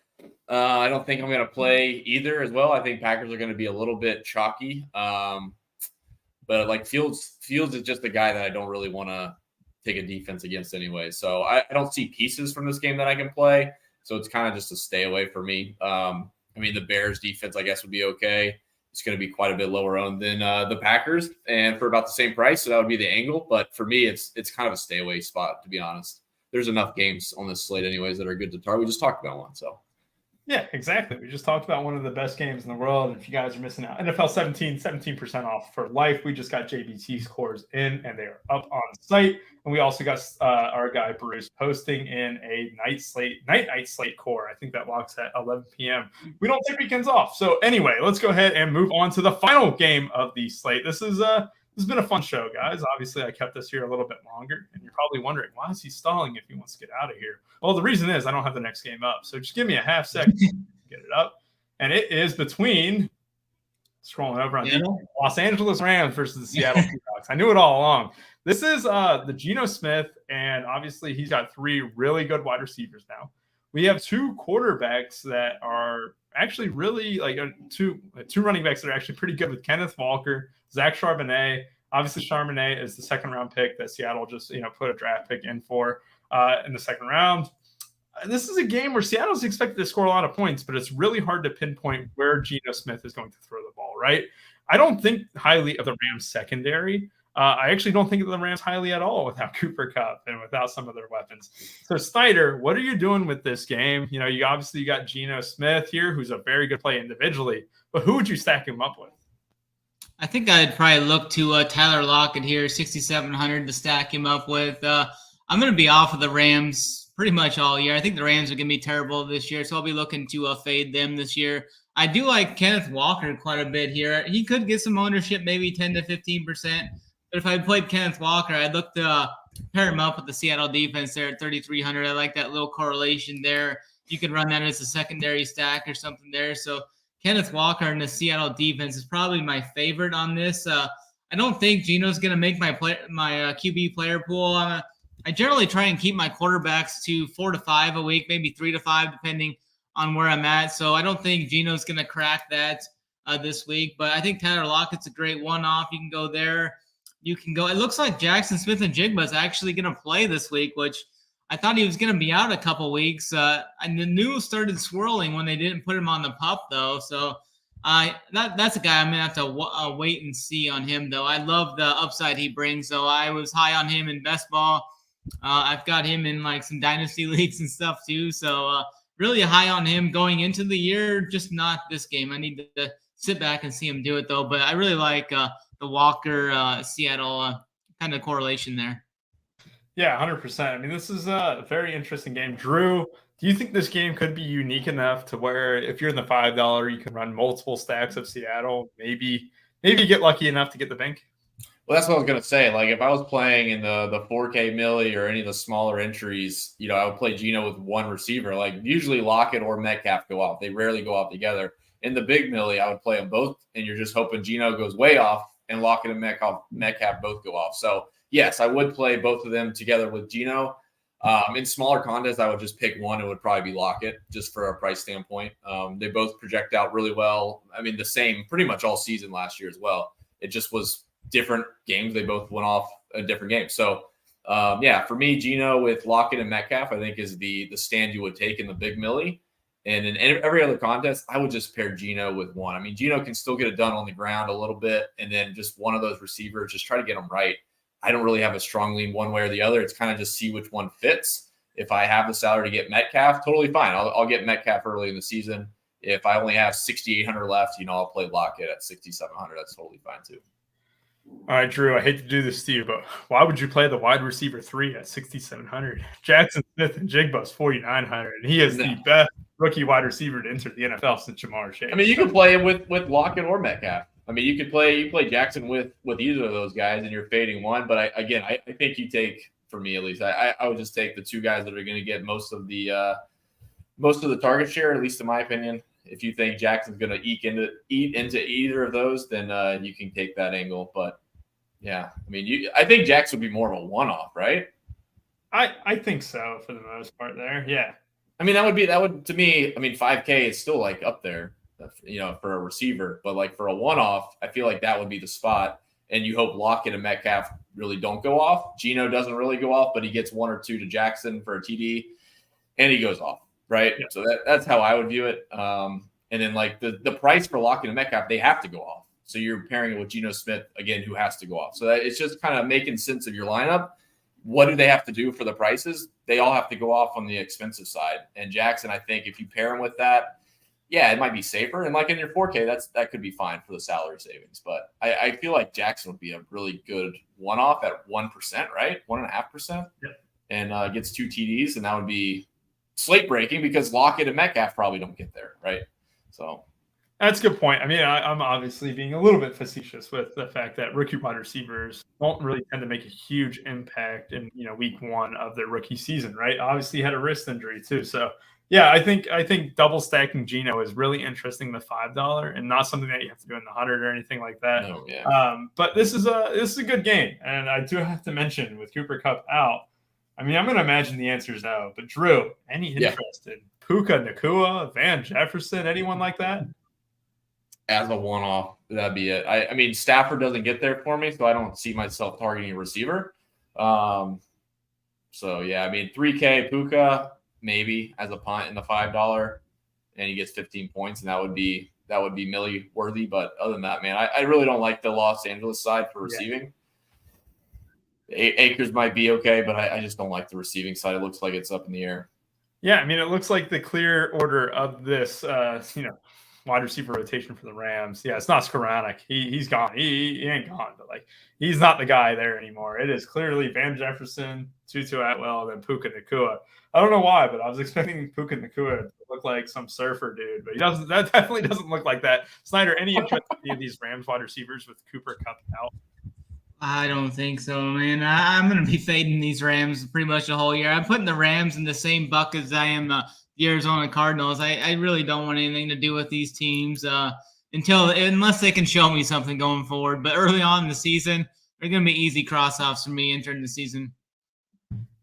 C: I don't think I'm going to play either as well. I think Packers are going to be a little bit chalky. But like Fields is just a guy that I don't really want to take a defense against anyway. So I don't see pieces from this game that I can play. So it's kind of just a stay away for me. I mean, the Bears defense, I guess, would be okay. It's going to be quite a bit lower owned than the Packers and for about the same price. So that would be the angle. But for me, it's kind of a stay away spot, to be honest. There's enough games on this slate anyways that are good to target. We just talked about one. So,
A: yeah, exactly. We just talked about one of the best games in the world. If you guys are missing out, NFL 17% off for life. We just got JBT scores in and they are up on site. And we also got our guy Bruce posting in a night slate core. I think that locks at 11 p.m. We don't take weekends off. So anyway, let's go ahead and move on to the final game of the slate. This has been a fun show, guys. Obviously, I kept this here a little bit longer, and you're probably wondering, why is he stalling if he wants to get out of here? Well, the reason is I don't have the next game up. So just give me a half second to get it up. And it is between scrolling over on the Los Angeles Rams versus the Seattle Seahawks. I knew it all along. This is the Geno Smith, and obviously he's got three really good wide receivers now. We have two quarterbacks that are actually really like two running backs that are actually pretty good with Kenneth Walker, Zach Charbonnet. Obviously, Charbonnet is the second-round pick that Seattle just put a draft pick in for in the second round. This is a game where Seattle's expected to score a lot of points, but it's really hard to pinpoint where Geno Smith is going to throw the ball, right? I don't think highly of the Rams secondary. I actually don't think of the Rams highly at all without Cooper Kupp and without some of their weapons. So, Snyder, what are you doing with this game? You obviously got Geno Smith here, who's a very good play individually, but who would you stack him up with?
B: I think I'd probably look to Tyler Lockett here, 6,700 to stack him up with. I'm going to be off of the Rams pretty much all year. I think the Rams are going to be terrible this year, so I'll be looking to fade them this year. I do like Kenneth Walker quite a bit here. He could get some ownership, maybe 10 to 15%. But if I played Kenneth Walker, I'd look to pair him up with the Seattle defense there at 3,300. I like that little correlation there. You can run that as a secondary stack or something there. So Kenneth Walker and the Seattle defense is probably my favorite on this. I don't think Geno's going to make my QB player pool. I generally try and keep my quarterbacks to 4 to 5 a week, maybe 3 to 5, depending on where I'm at. So I don't think Geno's going to crack that this week. But I think Tyler Lockett's a great one-off. You can go there. You can go. It looks like Jackson Smith and Jigba is actually going to play this week, which I thought he was going to be out a couple weeks. And the news started swirling when they didn't put him on the PUP, though. So that's a guy I'm going to have to wait and see on him, though. I love the upside he brings, though. I was high on him in best ball. I've got him in like some dynasty leagues and stuff too. So really high on him going into the year, just not this game. I need to sit back and see him do it though. But I really like the Walker Seattle kind of correlation there.
A: Yeah, 100%. I mean, this is a very interesting game. Drew, do you think this game could be unique enough to where if you're in the $5, you can run multiple stacks of Seattle, maybe get lucky enough to get the bank?
C: Well, that's what I was going to say. Like, if I was playing in the 4K milli or any of the smaller entries, I would play Geno with one receiver. Like, usually Lockett or Metcalf go off. They rarely go off together. In the big milli, I would play them both, and you're just hoping Geno goes way off and Lockett and Metcalf both go off. So, yes, I would play both of them together with Geno. In smaller contests, I would just pick one. It would probably be Lockett, just for a price standpoint. They both project out really well. I mean, the same pretty much all season last year as well. It just was different games. They both went off a different game. So, for me, Geno with Lockett and Metcalf, I think is the stand you would take in the big milli. And in every other contest, I would just pair Geno with one. I mean, Geno can still get it done on the ground a little bit, and then just one of those receivers, just try to get them right. I don't really have a strong lean one way or the other. It's kind of just see which one fits. If I have the salary to get Metcalf, totally fine. I'll get Metcalf early in the season. If I only have 6,800 left, I'll play Lockett at 6,700. That's totally fine too.
A: All right, Drew, I hate to do this to you, but why would you play the wide receiver 3 at 6,700? Jackson Smith and Jigba's 4,900, and he is the best rookie wide receiver to enter the NFL since Jamar Chase.
C: I mean, you can play him with Lockett or Metcalf. I mean, you play Jackson with either of those guys, and you're fading one. But I think you take, for me at least, I would just take the two guys that are going to get most of the target share, at least in my opinion. If you think Jackson's going to eat into either of those, then you can take that angle. But yeah, I mean, I think Jackson would be more of a one-off, right?
A: I think so for the most part there. Yeah. I
C: mean, that would to me. I mean, 5K is still like up there, for a receiver. But like for a one-off, I feel like that would be the spot. And you hope Lockett and Metcalf really don't go off. Geno doesn't really go off, but he gets one or two to Jackson for a TD, and he goes off. Right. Yeah. So that's how I would view it. And then like the price for Lockett and Metcalf, they have to go off. So you're pairing it with Geno Smith again, who has to go off. So it's just kind of making sense of your lineup. What do they have to do for the prices? They all have to go off on the expensive side. And Jackson, I think if you pair him with that, yeah, it might be safer. And like in your 4K, that could be fine for the salary savings. But I feel like Jackson would be a really good one-off at 1%, right? 1.5%.
A: Yeah.
C: And gets 2 TDs, and that would be slate breaking because Lockett and Metcalf probably don't get there, right? So
A: that's a good point. I mean, I'm obviously being a little bit facetious with the fact that rookie wide receivers don't really tend to make a huge impact in week 1 of their rookie season, right? Obviously, he had a wrist injury too, so yeah, I think double stacking Geno is really interesting, the $5, and not something that you have to do in the 100 or anything like that.
C: No, yeah.
A: But this is a good game, and I do have to mention with Cooper Kupp out. I mean, I'm going to imagine the answer is no. But Drew, any interest in Puka Nacua, Van Jefferson, anyone like that?
C: As a one-off, that'd be it. I mean, Stafford doesn't get there for me, so I don't see myself targeting a receiver. So yeah, I mean, 3K Puka maybe as a punt in the $5, and he gets 15 points, and that would be milli worthy. But other than that, man, I really don't like the Los Angeles side for receiving. Yeah. Akers might be okay, but I just don't like the receiving side. It looks like it's up in the air.
A: Yeah, I mean, it looks like the clear order of this, wide receiver rotation for the Rams. Yeah, it's not Skoranek. He's gone. He ain't gone, but like he's not the guy there anymore. It is clearly Van Jefferson, Tutu Atwell, and then Puka Nacua. I don't know why, but I was expecting Puka Nacua to look like some surfer dude, but he doesn't. That definitely doesn't look like that. Snyder, any interest in any of these Rams wide receivers with Cooper Kupp out?
B: I don't think so, man. I'm going to be fading these Rams pretty much the whole year. I'm putting the Rams in the same bucket as I am the Arizona Cardinals. I really don't want anything to do with these teams unless they can show me something going forward. But early on in the season, they're going to be easy cross-offs for me entering the season.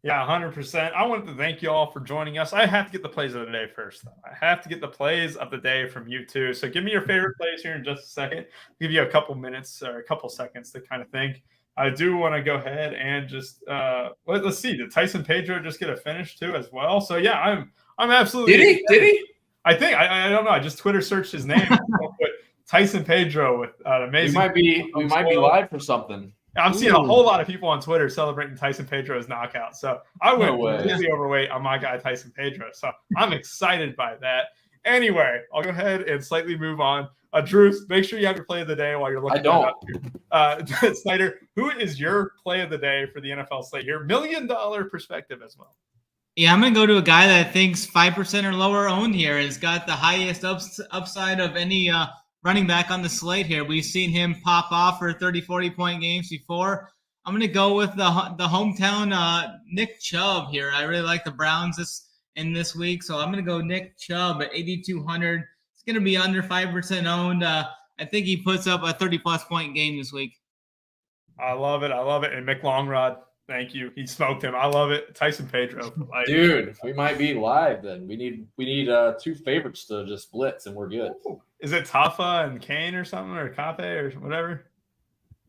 A: Yeah, 100%. I wanted to thank you all for joining us. I have to get the plays of the day first, though. I have to get the plays of the day from you two. So give me your favorite plays here in just a second. I'll give you a couple minutes or a couple seconds to kind of think. I do want to go ahead and just let's see. Did Tyson Pedro just get a finish too as well? So yeah, I'm absolutely.
C: Did he?
A: I think I don't know. I just Twitter searched his name. Tyson Pedro with amazing.
C: We might be live for something.
A: I'm seeing a whole lot of people on Twitter celebrating Tyson Pedro's knockout. So I went completely overweight on my guy, Tyson Pedro. So I'm excited by that. Anyway, I'll go ahead and slightly move on. Drew, make sure you have your play of the day while you're looking.
C: I don't.
A: Snyder, who is your play of the day for the NFL slate here? $1 million perspective as well.
B: Yeah, I'm going to go to a guy that I think's 5% or lower owned here. Has got the highest upside of any running back on the slate here. We've seen him pop off for 30, 40-point games before. I'm going to go with the hometown Nick Chubb here. I really like the Browns this week, so I'm going to go Nick Chubb at 8,200. It's going to be under 5% owned. I think he puts up a 30-plus point game this week.
A: I love it. And Mick Longrod, thank you. He smoked him. I love it. Tyson Pedro.
C: Dude, we might be live then. We need two favorites to just blitz, and we're good.
A: Ooh. Is it Tafa and Kane or something, or Kape or whatever?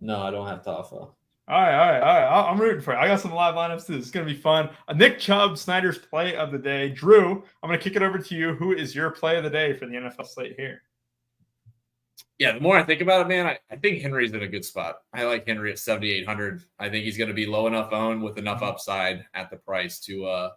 C: No, I don't have Tafa.
A: All right. I'm rooting for it. I got some live lineups too. It's going to be fun. Nick Chubb, Snyder's play of the day. Drew, I'm going to kick it over to you. Who is your play of the day for the NFL slate here?
C: Yeah, the more I think about it, man, I think Henry's in a good spot. I like Henry at 7,800. I think he's going to be low enough owned with enough upside at the price to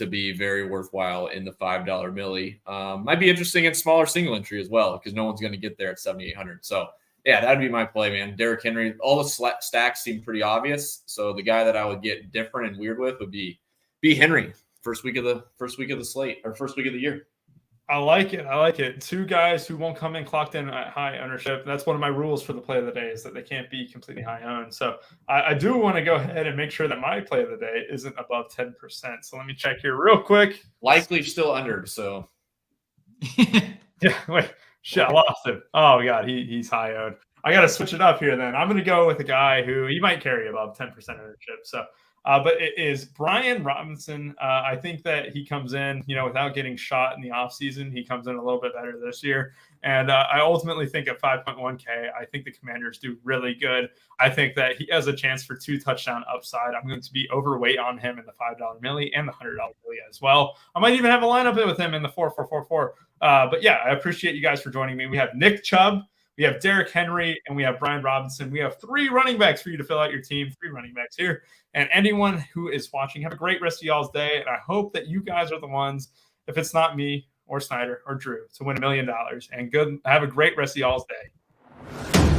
C: be very worthwhile in the $5 milli. Might be interesting in smaller single entry as well because no one's going to get there at 7,800. So, yeah, that'd be my play, man. Derrick Henry. All the stacks seem pretty obvious. So the guy that I would get different and weird with would be Henry. First week of the slate or first week of the year.
A: I like it. Two guys who won't come in clocked in at high ownership. That's one of my rules for the play of the day is that they can't be completely high owned. So I do want to go ahead and make sure that my play of the day isn't above 10%. So let me check here real quick.
C: Likely still under. So
A: yeah, wait. Shit, I lost him. Oh God, he's high owned. I got to switch it up here. Then I'm going to go with a guy who he might carry above 10% ownership. So. But it is Brian Robinson. I think that he comes in, without getting shot in the offseason. He comes in a little bit better this year. And I ultimately think at 5.1K, I think the Commanders do really good. I think that he has a chance for 2 touchdown upside. I'm going to be overweight on him in the $5 milli and the $100 milli as well. I might even have a lineup with him in the 4-4-4-4. But yeah, I appreciate you guys for joining me. We have Nick Chubb. We have Derrick Henry, and we have Brian Robinson. We have 3 running backs for you to fill out your team, 3 running backs here. And anyone who is watching, have a great rest of y'all's day. And I hope that you guys are the ones, if it's not me or Snyder or Drew, to win $1 million. And have a great rest of y'all's day.